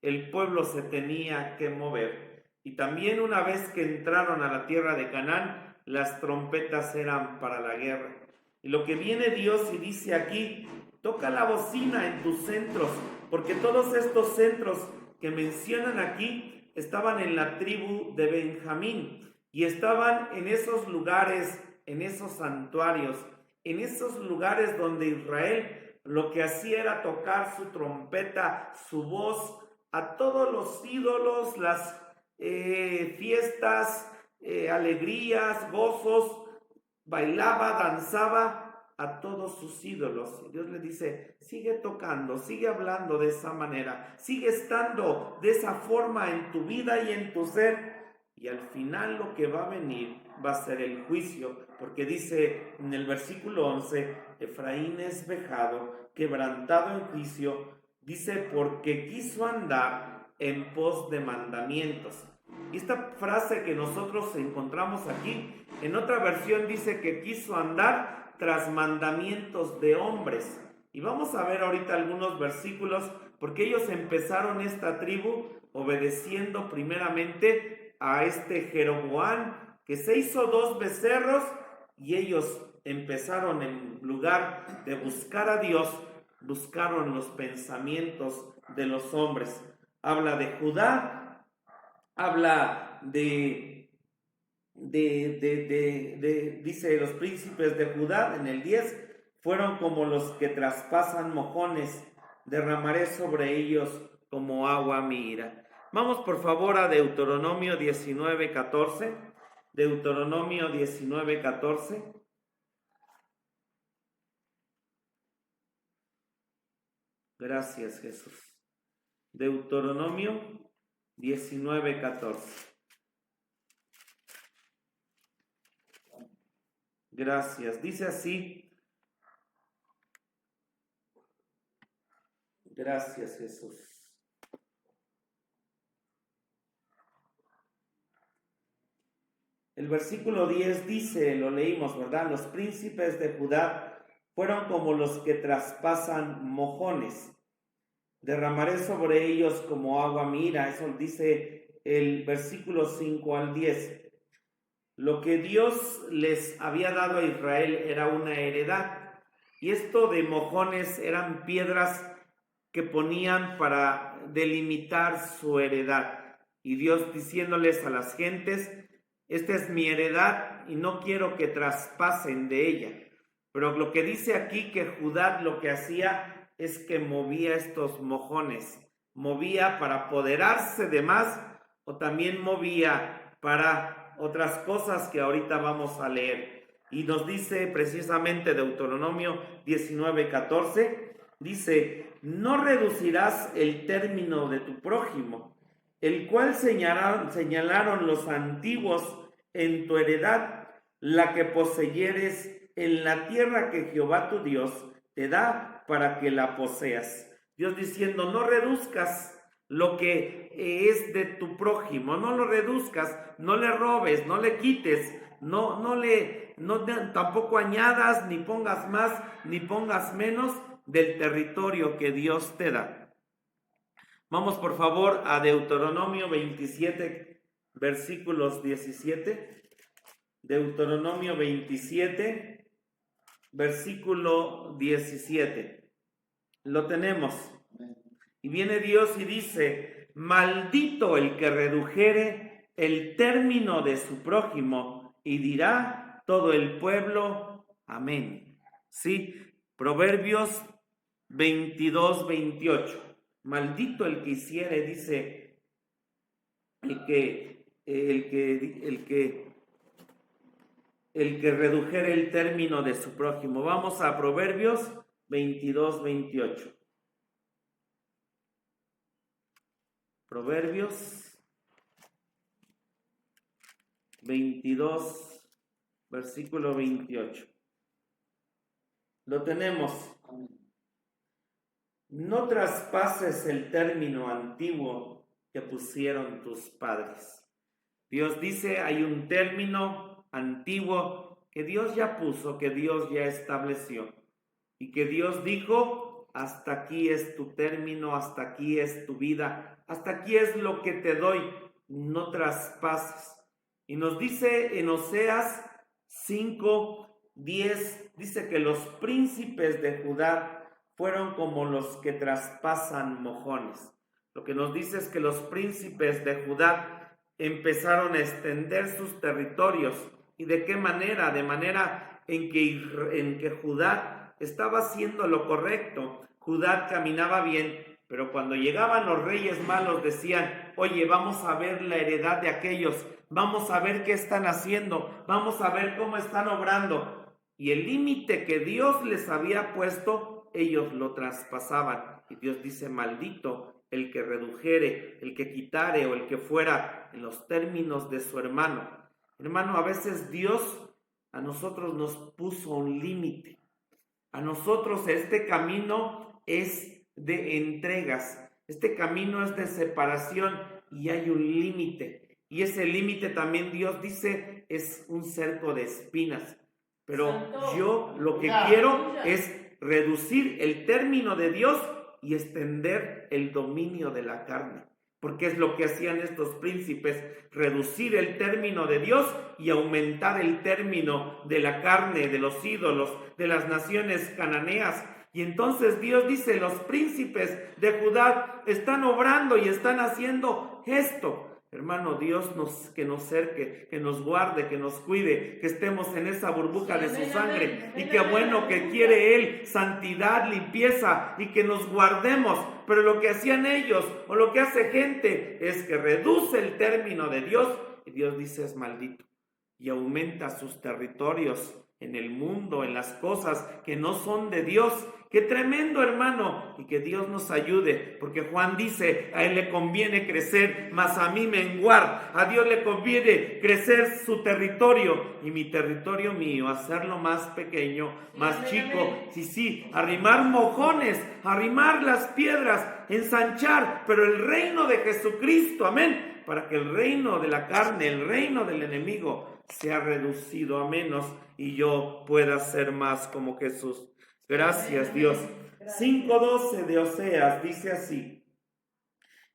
el pueblo se tenía que mover. Y también una vez que entraron a la tierra de Canaán, las trompetas eran para la guerra. Y lo que viene Dios y dice aquí, toca la bocina en tus centros, porque todos estos centros que mencionan aquí estaban en la tribu de Benjamín y estaban en esos lugares, en esos santuarios, en esos lugares donde Israel lo que hacía era tocar su trompeta, su voz a todos los ídolos, las fiestas, alegrías, gozos, bailaba, danzaba a todos sus ídolos. Y Dios le dice, sigue tocando, sigue hablando de esa manera, sigue estando de esa forma en tu vida y en tu ser, y al final lo que va a venir va a ser el juicio, porque dice en el versículo 11, Efraín es vejado, quebrantado en juicio, dice, porque quiso andar en pos de mandamientos. Y esta frase que nosotros encontramos aquí, en otra versión dice que quiso andar tras mandamientos de hombres. Y vamos a ver ahorita algunos versículos, porque ellos empezaron esta tribu obedeciendo primeramente a Jeroboam, que se hizo 2 becerros, y ellos empezaron, en lugar de buscar a Dios, buscaron los pensamientos de los hombres. Habla de Judá, habla dice los príncipes de Judá en el 10, fueron como los que traspasan mojones, derramaré sobre ellos como agua mi ira. Vamos por favor a Deuteronomio 19:14. Deuteronomio 19:14. Gracias, Jesús. Deuteronomio 19:14. Gracias. Dice así. Gracias, Jesús. El versículo 10 dice, lo leímos, ¿verdad? Los príncipes de Judá fueron como los que traspasan mojones. derramaré sobre ellos como agua. Mira, eso dice el versículo 5 al 10. Lo que Dios les había dado a Israel era una heredad, y esto de mojones eran piedras que ponían para delimitar su heredad. Y Dios diciéndoles a las gentes: esta es mi heredad y no quiero que traspasen de ella. Pero lo que dice aquí, que Judá lo que hacía es que movía estos mojones, movía para apoderarse de más, o también movía para otras cosas que ahorita vamos a leer. Y nos dice precisamente Deuteronomio 19:14, dice: no reducirás el término de tu prójimo, el cual señalaron los antiguos en tu heredad, la que poseyeres en la tierra que Jehová tu Dios te da para que la poseas. Dios diciendo: no reduzcas lo que es de tu prójimo, no lo reduzcas, no le robes, no le quites, tampoco añadas, ni pongas más, ni pongas menos del territorio que Dios te da. Vamos por favor a Deuteronomio 27, versículos 17. Deuteronomio 27, versículo 17. Lo tenemos. Y viene Dios y dice: maldito el que redujere el término de su prójimo, y dirá todo el pueblo: amén. Sí, Proverbios 22, 28. Maldito el que hiciere, dice, el que redujere el término de su prójimo. Vamos a Proverbios 22, 28. Proverbios 22, versículo 28. Lo tenemos. No traspases el término antiguo que pusieron tus padres. Dios dice, hay un término antiguo que Dios ya puso, que Dios ya estableció, y que Dios dijo: hasta aquí es tu término, hasta aquí es tu vida, hasta aquí es lo que te doy, no traspases. Y nos dice en Oseas 5:10, dice que los príncipes de Judá fueron como los que traspasan mojones. Lo que nos dice es que los príncipes de Judá empezaron a extender sus territorios. ¿Y de qué manera? De manera en que Judá estaba haciendo lo correcto. Judá caminaba bien, pero cuando llegaban los reyes malos decían: oye, vamos a ver la heredad de aquellos, vamos a ver qué están haciendo, vamos a ver cómo están obrando. Y el límite que Dios les había puesto, ellos lo traspasaban. Y Dios dice: maldito el que redujere, el que quitare o el que fuera en los términos de su hermano. Hermano, a veces Dios a nosotros nos puso un límite. A nosotros este camino es de entregas, este camino es de separación, y hay un límite. Y ese límite también Dios dice es un cerco de espinas. Pero yo lo que quiero es reducir el término de Dios y extender el dominio de la carne, porque es lo que hacían estos príncipes: reducir el término de Dios y aumentar el término de la carne, de los ídolos, de las naciones cananeas. Y entonces Dios dice: los príncipes de Judá están obrando y están haciendo esto. Hermano, Dios que nos cerque, que nos guarde, que nos cuide, que estemos en esa burbuja de su sangre. Y qué bueno que quiere Él santidad, limpieza, y que nos guardemos. Pero lo que hacían ellos, o lo que hace gente, es que reduce el término de Dios, y Dios dice: es maldito, y aumenta sus territorios en el mundo, en las cosas que no son de Dios. ¡Qué tremendo, hermano! Y que Dios nos ayude, porque Juan dice: a Él le conviene crecer, mas a mí menguar. A Dios le conviene crecer su territorio, y mi territorio mío, hacerlo más pequeño, más chico. Sí, arrimar mojones, arrimar las piedras, ensanchar, pero el reino de Jesucristo, amén, para que el reino de la carne, el reino del enemigo, sea reducido a menos, y yo pueda ser más como Jesús. Gracias, Dios. 5:12 de Oseas dice así.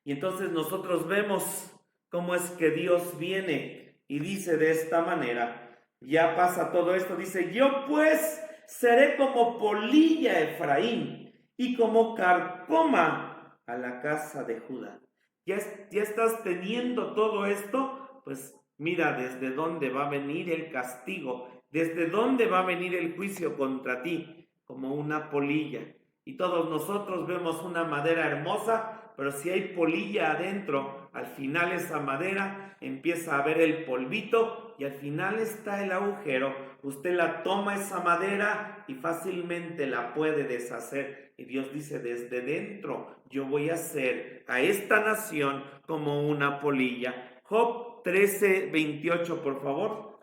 Y entonces nosotros vemos cómo es que Dios viene y dice de esta manera. Ya pasa todo esto, dice: yo pues seré como polilla a Efraín y como carcoma a la casa de Judá. Ya estás teniendo todo esto, pues mira desde dónde va a venir el castigo, desde dónde va a venir el juicio contra ti, como una polilla. Y todos nosotros vemos una madera hermosa, pero si hay polilla adentro, al final esa madera empieza a ver el polvito y al final está el agujero. Usted la toma esa madera y fácilmente la puede deshacer. Y Dios dice: desde dentro yo voy a hacer a esta nación como una polilla. Job 13:28, por favor.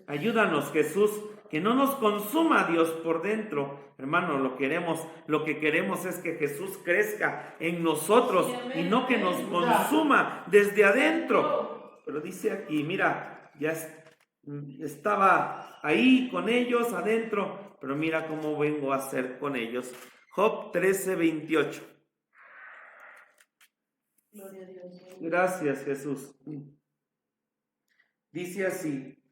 Ayúdanos, Jesús, que no nos consuma Dios por dentro. Hermano, lo que queremos es que Jesús crezca en nosotros y no que nos consuma desde adentro. Pero dice aquí, mira, ya estaba ahí con ellos adentro, pero mira cómo vengo a hacer con ellos. Job 13:28. Gracias, Jesús. Dice así: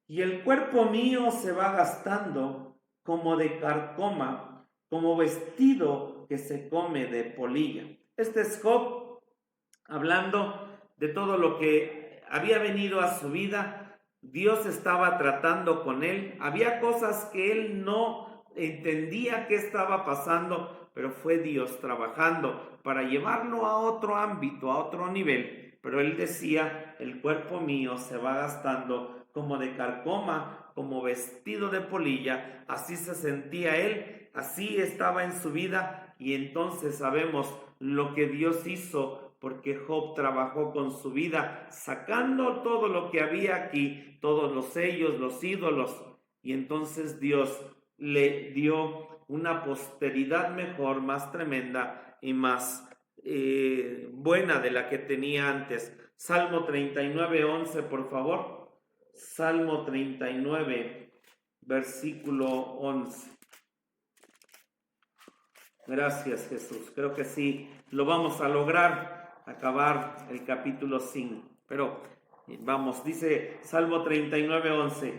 y el cuerpo mío se va gastando como de carcoma, como vestido que se come de polilla. Este es Job hablando de todo lo que había venido a su vida. Dios estaba tratando con él. Había cosas que él no entendía qué estaba pasando, pero fue Dios trabajando para llevarlo a otro ámbito, a otro nivel. Pero él decía: el cuerpo mío se va gastando como de carcoma, como vestido de polilla. Así se sentía él, así estaba en su vida. Y entonces sabemos lo que Dios hizo, porque Job trabajó con su vida, sacando todo lo que había aquí, todos los sellos, los ídolos. Y entonces Dios le dio una posteridad mejor, más tremenda y más buena de la que tenía antes. Salmo 39:11, por favor. Salmo 39, versículo 11. Gracias, Jesús. Creo que sí lo vamos a lograr, acabar el capítulo 5. Pero vamos, dice Salmo 39:11.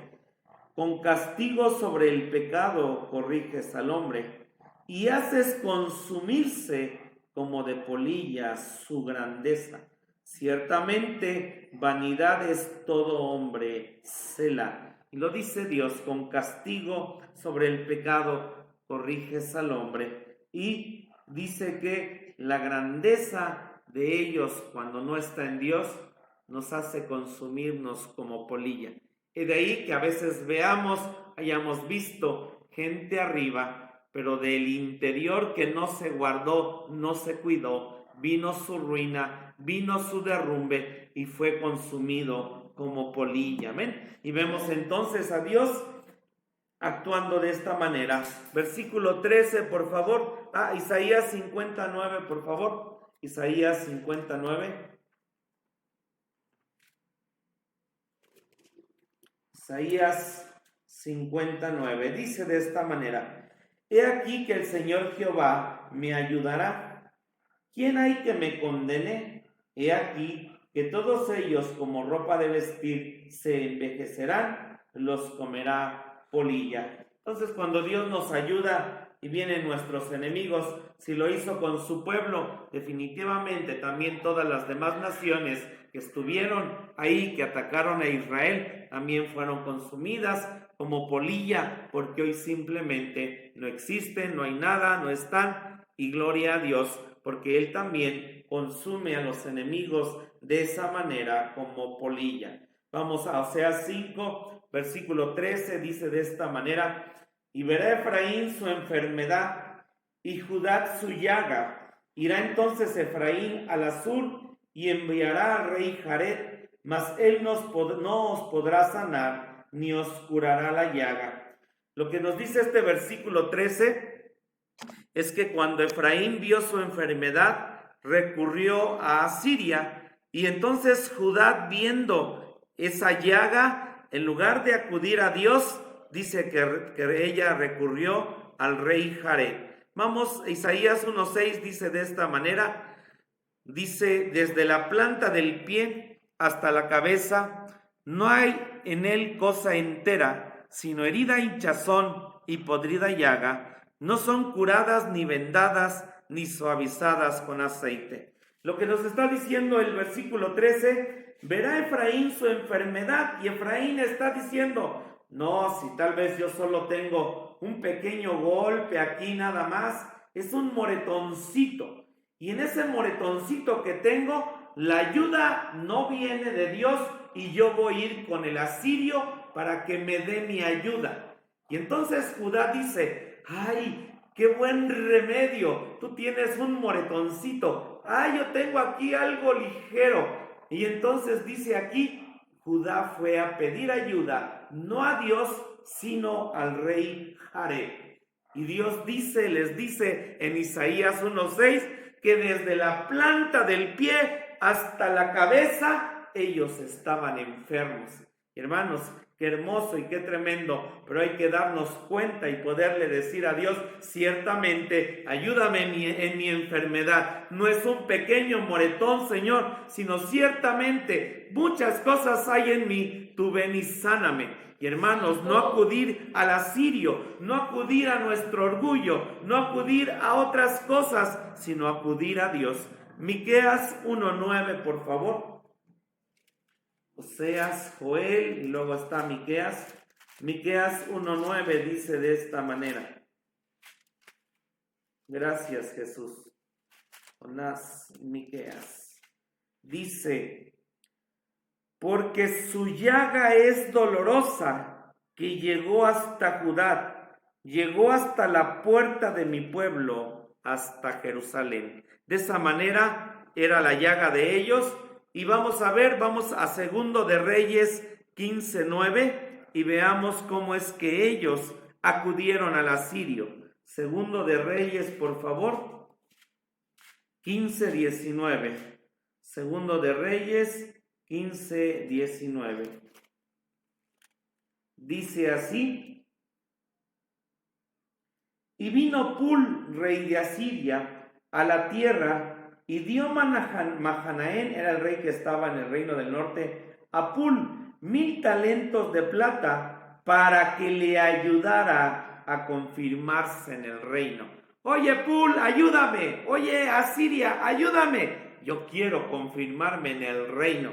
Con castigo sobre el pecado corriges al hombre y haces consumirse como de polilla su grandeza. Ciertamente vanidad es todo hombre, Selah. Y lo dice Dios: con castigo sobre el pecado corriges al hombre. Y dice que la grandeza de ellos, cuando no está en Dios, nos hace consumirnos como polilla. Y de ahí que a veces hayamos visto gente arriba, pero del interior que no se guardó, no se cuidó, vino su ruina, vino su derrumbe y fue consumido como polilla. Amén. Y vemos entonces a Dios actuando de esta manera. Versículo 13, por favor. Isaías 59, por favor. Isaías 59. Isaías 59 dice de esta manera: he aquí que el Señor Jehová me ayudará. ¿Quién hay que me condene? He aquí que todos ellos como ropa de vestir se envejecerán, los comerá polilla. Entonces, cuando Dios nos ayuda y vienen nuestros enemigos, si lo hizo con su pueblo, definitivamente también todas las demás naciones que estuvieron ahí, que atacaron a Israel, también fueron consumidas como polilla, porque hoy simplemente no existen, no hay nada, no están. Y gloria a Dios, porque Él también consume a los enemigos de esa manera como polilla. Vamos a Oseas 5, versículo 13, dice de esta manera: y verá Efraín su enfermedad y Judá su llaga. Irá entonces Efraín al sur y enviará al rey Jared, mas él no os podrá sanar, ni os curará la llaga. Lo que nos dice este versículo 13 es que cuando Efraín vio su enfermedad, recurrió a Asiria, y entonces Judá, viendo esa llaga, en lugar de acudir a Dios, dice que ella recurrió al rey Jared. Vamos, Isaías 1:6 dice de esta manera, dice, desde la planta del pie hasta la cabeza, no hay en él cosa entera, sino herida, hinchazón y podrida llaga, no son curadas ni vendadas ni suavizadas con aceite. Lo que nos está diciendo el versículo 13, verá Efraín su enfermedad, y Efraín está diciendo, no, si tal vez yo solo tengo un pequeño golpe aquí nada más, es un moretoncito, y en ese moretoncito que tengo, la ayuda no viene de Dios, y yo voy a ir con el asirio para que me dé mi ayuda. Y entonces Judá dice, ay, qué buen remedio, tú tienes un moretoncito, ay, yo tengo aquí algo ligero. Y entonces dice aquí, Judá fue a pedir ayuda, no a Dios, sino al rey Jareb. Y Dios dice, les dice en Isaías 1:6, que desde la planta del pie hasta la cabeza, ellos estaban enfermos. Hermanos, qué hermoso y qué tremendo, pero hay que darnos cuenta y poderle decir a Dios, ciertamente, ayúdame en mi enfermedad. No es un pequeño moretón, Señor, sino ciertamente muchas cosas hay en mí, tú ven y sáname. Y hermanos, no acudir al asirio, no acudir a nuestro orgullo, no acudir a otras cosas, sino acudir a Dios. Miqueas 1:9, por favor. Oseas, Joel, y luego está Miqueas. Miqueas 1:9 dice de esta manera. Gracias, Jesús. Jonás, Miqueas. Dice, porque su llaga es dolorosa, que llegó hasta Judá, llegó hasta la puerta de mi pueblo, hasta Jerusalén. De esa manera era la llaga de ellos. Y vamos a ver, vamos a Segundo de Reyes 15:9 y veamos cómo es que ellos acudieron al asirio. Segundo de Reyes, por favor, 15:19. Segundo de Reyes 15:19. Dice así, y vino Pul, rey de Asiria, a la tierra, y dio Mahanaén, era el rey que estaba en el reino del norte, a Pul 1000 talentos de plata para que le ayudara a confirmarse en el reino. Oye, Pul, ayúdame. Oye, Asiria, ayúdame. Yo quiero confirmarme en el reino.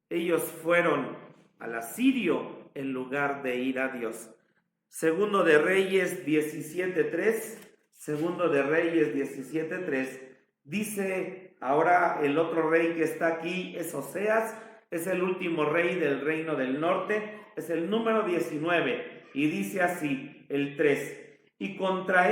Ellos fueron al asirio en lugar de ir a Dios. Segundo de Reyes 17:3. Segundo de Reyes 17:3. Dice, ahora el otro rey que está aquí es Oseas, es el último rey del reino del norte, es el número 19, y dice así, el 3, y contra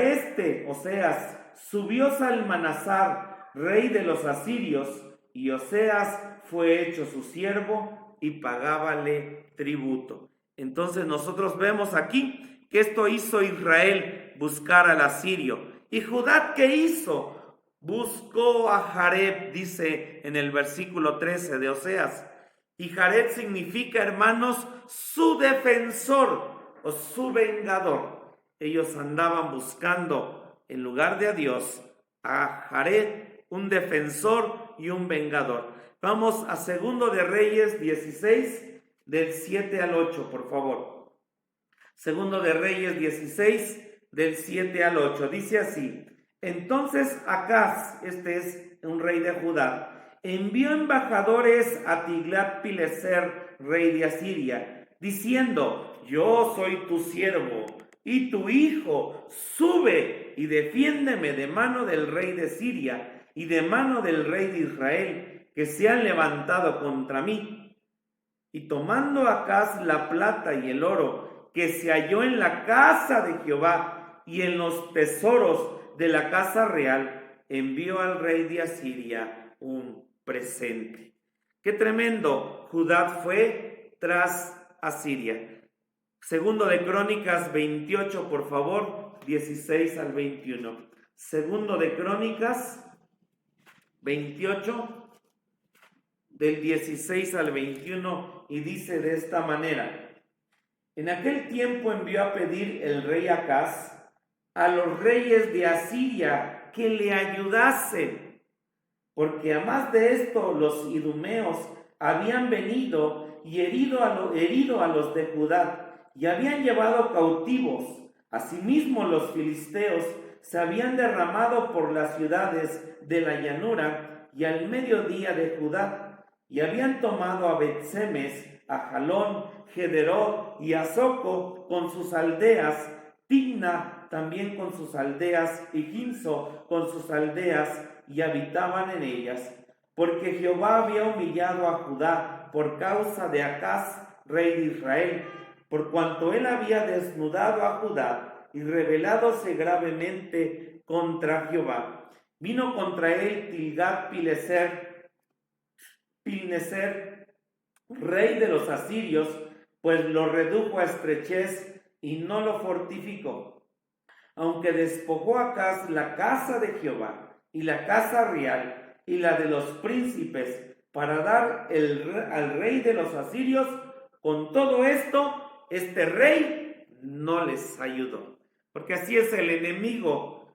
Oseas, subió Salmanasar, rey de los asirios, y Oseas fue hecho su siervo, y pagábale tributo. Entonces nosotros vemos aquí que esto hizo Israel, buscar al asirio. ¿Y Judá qué hizo? Buscó a Jareb, dice en el versículo 13 de Oseas. Y Jareb significa, hermanos, su defensor o su vengador. Ellos andaban buscando, en lugar de a Dios, a Jareb, un defensor y un vengador. Vamos a Segundo de Reyes 16, del 7 al 8, por favor. Segundo de Reyes 16, del 7 al 8. Dice así, entonces Acaz, este es un rey de Judá, envió embajadores a Tiglat-Pileser, rey de Asiria, diciendo, yo soy tu siervo y tu hijo, sube y defiéndeme de mano del rey de Siria y de mano del rey de Israel, que se han levantado contra mí. Y tomando Acaz la plata y el oro que se halló en la casa de Jehová y en los tesoros de la casa real, envió al rey de Asiria un presente. ¡Qué tremendo! Judá fue tras Asiria. Segundo de Crónicas 28, por favor, 16 al 21. Segundo de Crónicas 28, del 16 al 21, y dice de esta manera, en aquel tiempo envió a pedir el rey Acaz a los reyes de Asiria que le ayudasen, porque además de esto los idumeos habían venido y herido a los de Judá y habían llevado cautivos. Asimismo los filisteos se habían derramado por las ciudades de la llanura y al mediodía de Judá, y habían tomado a Bet-Semes, a Jalón, Gederot y a Soco con sus aldeas, Timna también con sus aldeas, y Ginso con sus aldeas, y habitaban en ellas, porque Jehová había humillado a Judá por causa de Acaz, rey de Israel, por cuanto él había desnudado a Judá y rebeládose gravemente contra Jehová. Vino contra él Tilgat-Pilneser, rey de los asirios, pues lo redujo a estrechez y no lo fortificó. Aunque despojó a Acaz la casa de Jehová y la casa real y la de los príncipes para dar al rey de los asirios, con todo esto, este rey no les ayudó. Porque así es el enemigo.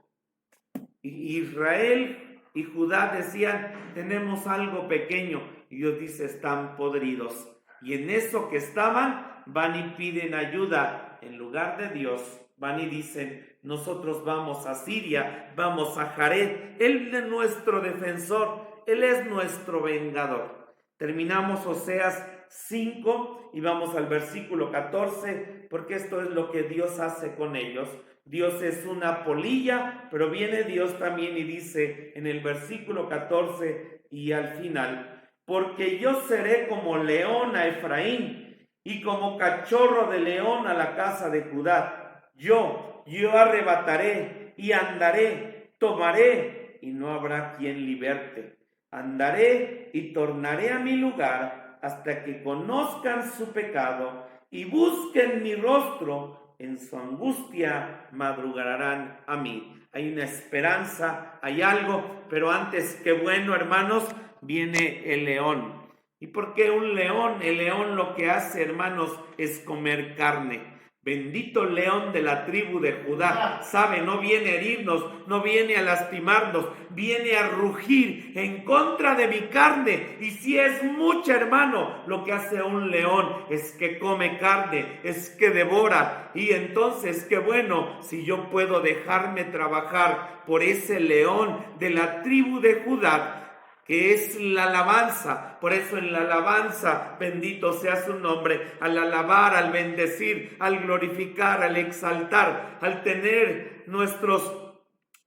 Israel y Judá decían, tenemos algo pequeño, y Dios dice, están podridos. Y en eso que estaban, van y piden ayuda en lugar de Dios. Van y dicen, nosotros vamos a Siria, vamos a Jared, Él es nuestro defensor, Él es nuestro vengador. Terminamos Oseas 5 y vamos al versículo 14, porque esto es lo que Dios hace con ellos. Dios es una polilla, pero viene Dios también y dice en el versículo 14 y al final, porque yo seré como león a Efraín y como cachorro de león a la casa de Judá. Yo arrebataré y andaré, tomaré y no habrá quien liberte. Andaré y tornaré a mi lugar hasta que conozcan su pecado y busquen mi rostro. En su angustia madrugarán a mí. Hay una esperanza, hay algo, pero antes, qué bueno, hermanos, viene el león. ¿Y por qué un león? El león lo que hace, hermanos, es comer carne. Bendito león de la tribu de Judá, sabe, no viene a herirnos, no viene a lastimarnos, viene a rugir en contra de mi carne. Y si es mucho, hermano, lo que hace un león es que come carne, es que devora. Y entonces, qué bueno, si yo puedo dejarme trabajar por ese león de la tribu de Judá, que es la alabanza. Por eso en la alabanza, bendito sea su nombre, al alabar, al bendecir, al glorificar, al exaltar, al tener nuestros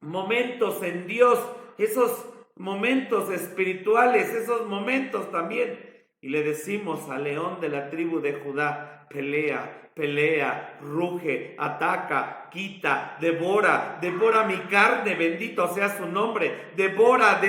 momentos en Dios, esos momentos espirituales, esos momentos también. Y le decimos al león de la tribu de Judá, pelea, ruge, ataca, quita, devora mi carne, bendito sea su nombre, devora,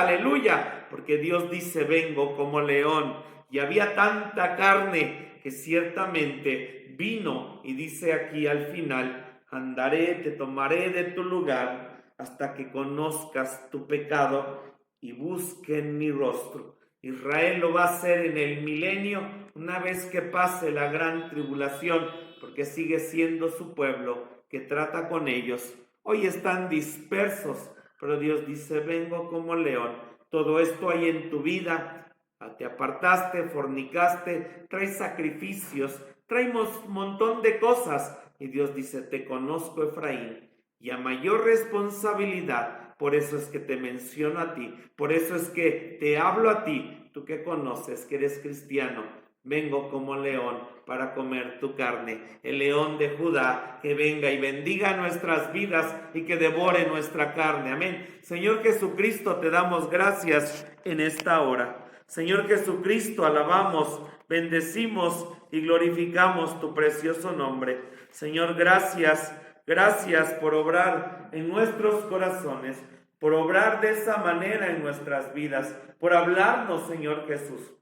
aleluya, porque Dios dice, vengo como león, y había tanta carne que ciertamente vino, y dice aquí al final, andaré, te tomaré de tu lugar, hasta que conozcas tu pecado, y busquen mi rostro. Israel lo va a hacer en el milenio, una vez que pase la gran tribulación, porque sigue siendo su pueblo que trata con ellos. Hoy están dispersos, pero Dios dice, vengo como león. Todo esto hay en tu vida. Te apartaste, fornicaste, traes sacrificios, traemos un montón de cosas. Y Dios dice, te conozco, Efraín, y a mayor responsabilidad. Por eso es que te menciono a ti, por eso es que te hablo a ti, tú que conoces, que eres cristiano. Vengo como león para comer tu carne, el león de Judá, que venga y bendiga nuestras vidas y que devore nuestra carne. Amén. Señor Jesucristo, te damos gracias en esta hora. Señor Jesucristo, alabamos, bendecimos y glorificamos tu precioso nombre. Señor, gracias. Gracias por obrar en nuestros corazones, por obrar de esa manera en nuestras vidas, por hablarnos, Señor Jesús.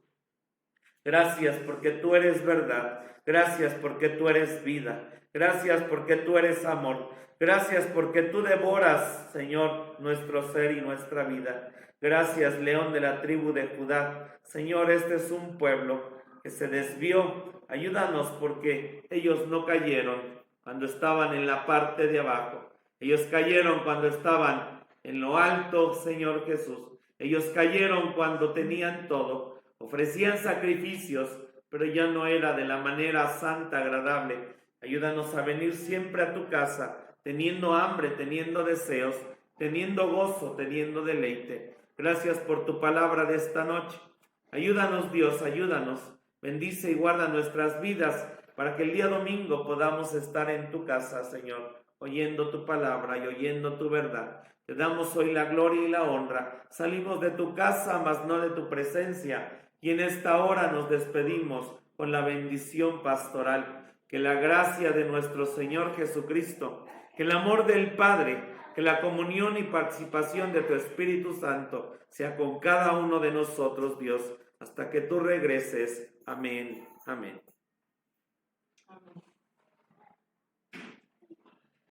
Gracias porque tú eres verdad. Gracias porque tú eres vida. Gracias porque tú eres amor. Gracias porque tú devoras, Señor, nuestro ser y nuestra vida. Gracias, león de la tribu de Judá. Señor, este es un pueblo que se desvió. Ayúdanos porque ellos no cayeron cuando estaban en la parte de abajo. Ellos cayeron cuando estaban en lo alto, Señor Jesús. Ellos cayeron cuando tenían todo. Ofrecían sacrificios, pero ya no era de la manera santa, agradable. Ayúdanos a venir siempre a tu casa, teniendo hambre, teniendo deseos, teniendo gozo, teniendo deleite. Gracias por tu palabra de esta noche. Ayúdanos, Dios, ayúdanos. Bendice y guarda nuestras vidas para que el día domingo podamos estar en tu casa, Señor, oyendo tu palabra y oyendo tu verdad. Te damos hoy la gloria y la honra. Salimos de tu casa, mas no de tu presencia. Y en esta hora nos despedimos con la bendición pastoral. Que la gracia de nuestro Señor Jesucristo, que el amor del Padre, que la comunión y participación de tu Espíritu Santo sea con cada uno de nosotros, Dios, hasta que tú regreses. Amén. Amén. Amén.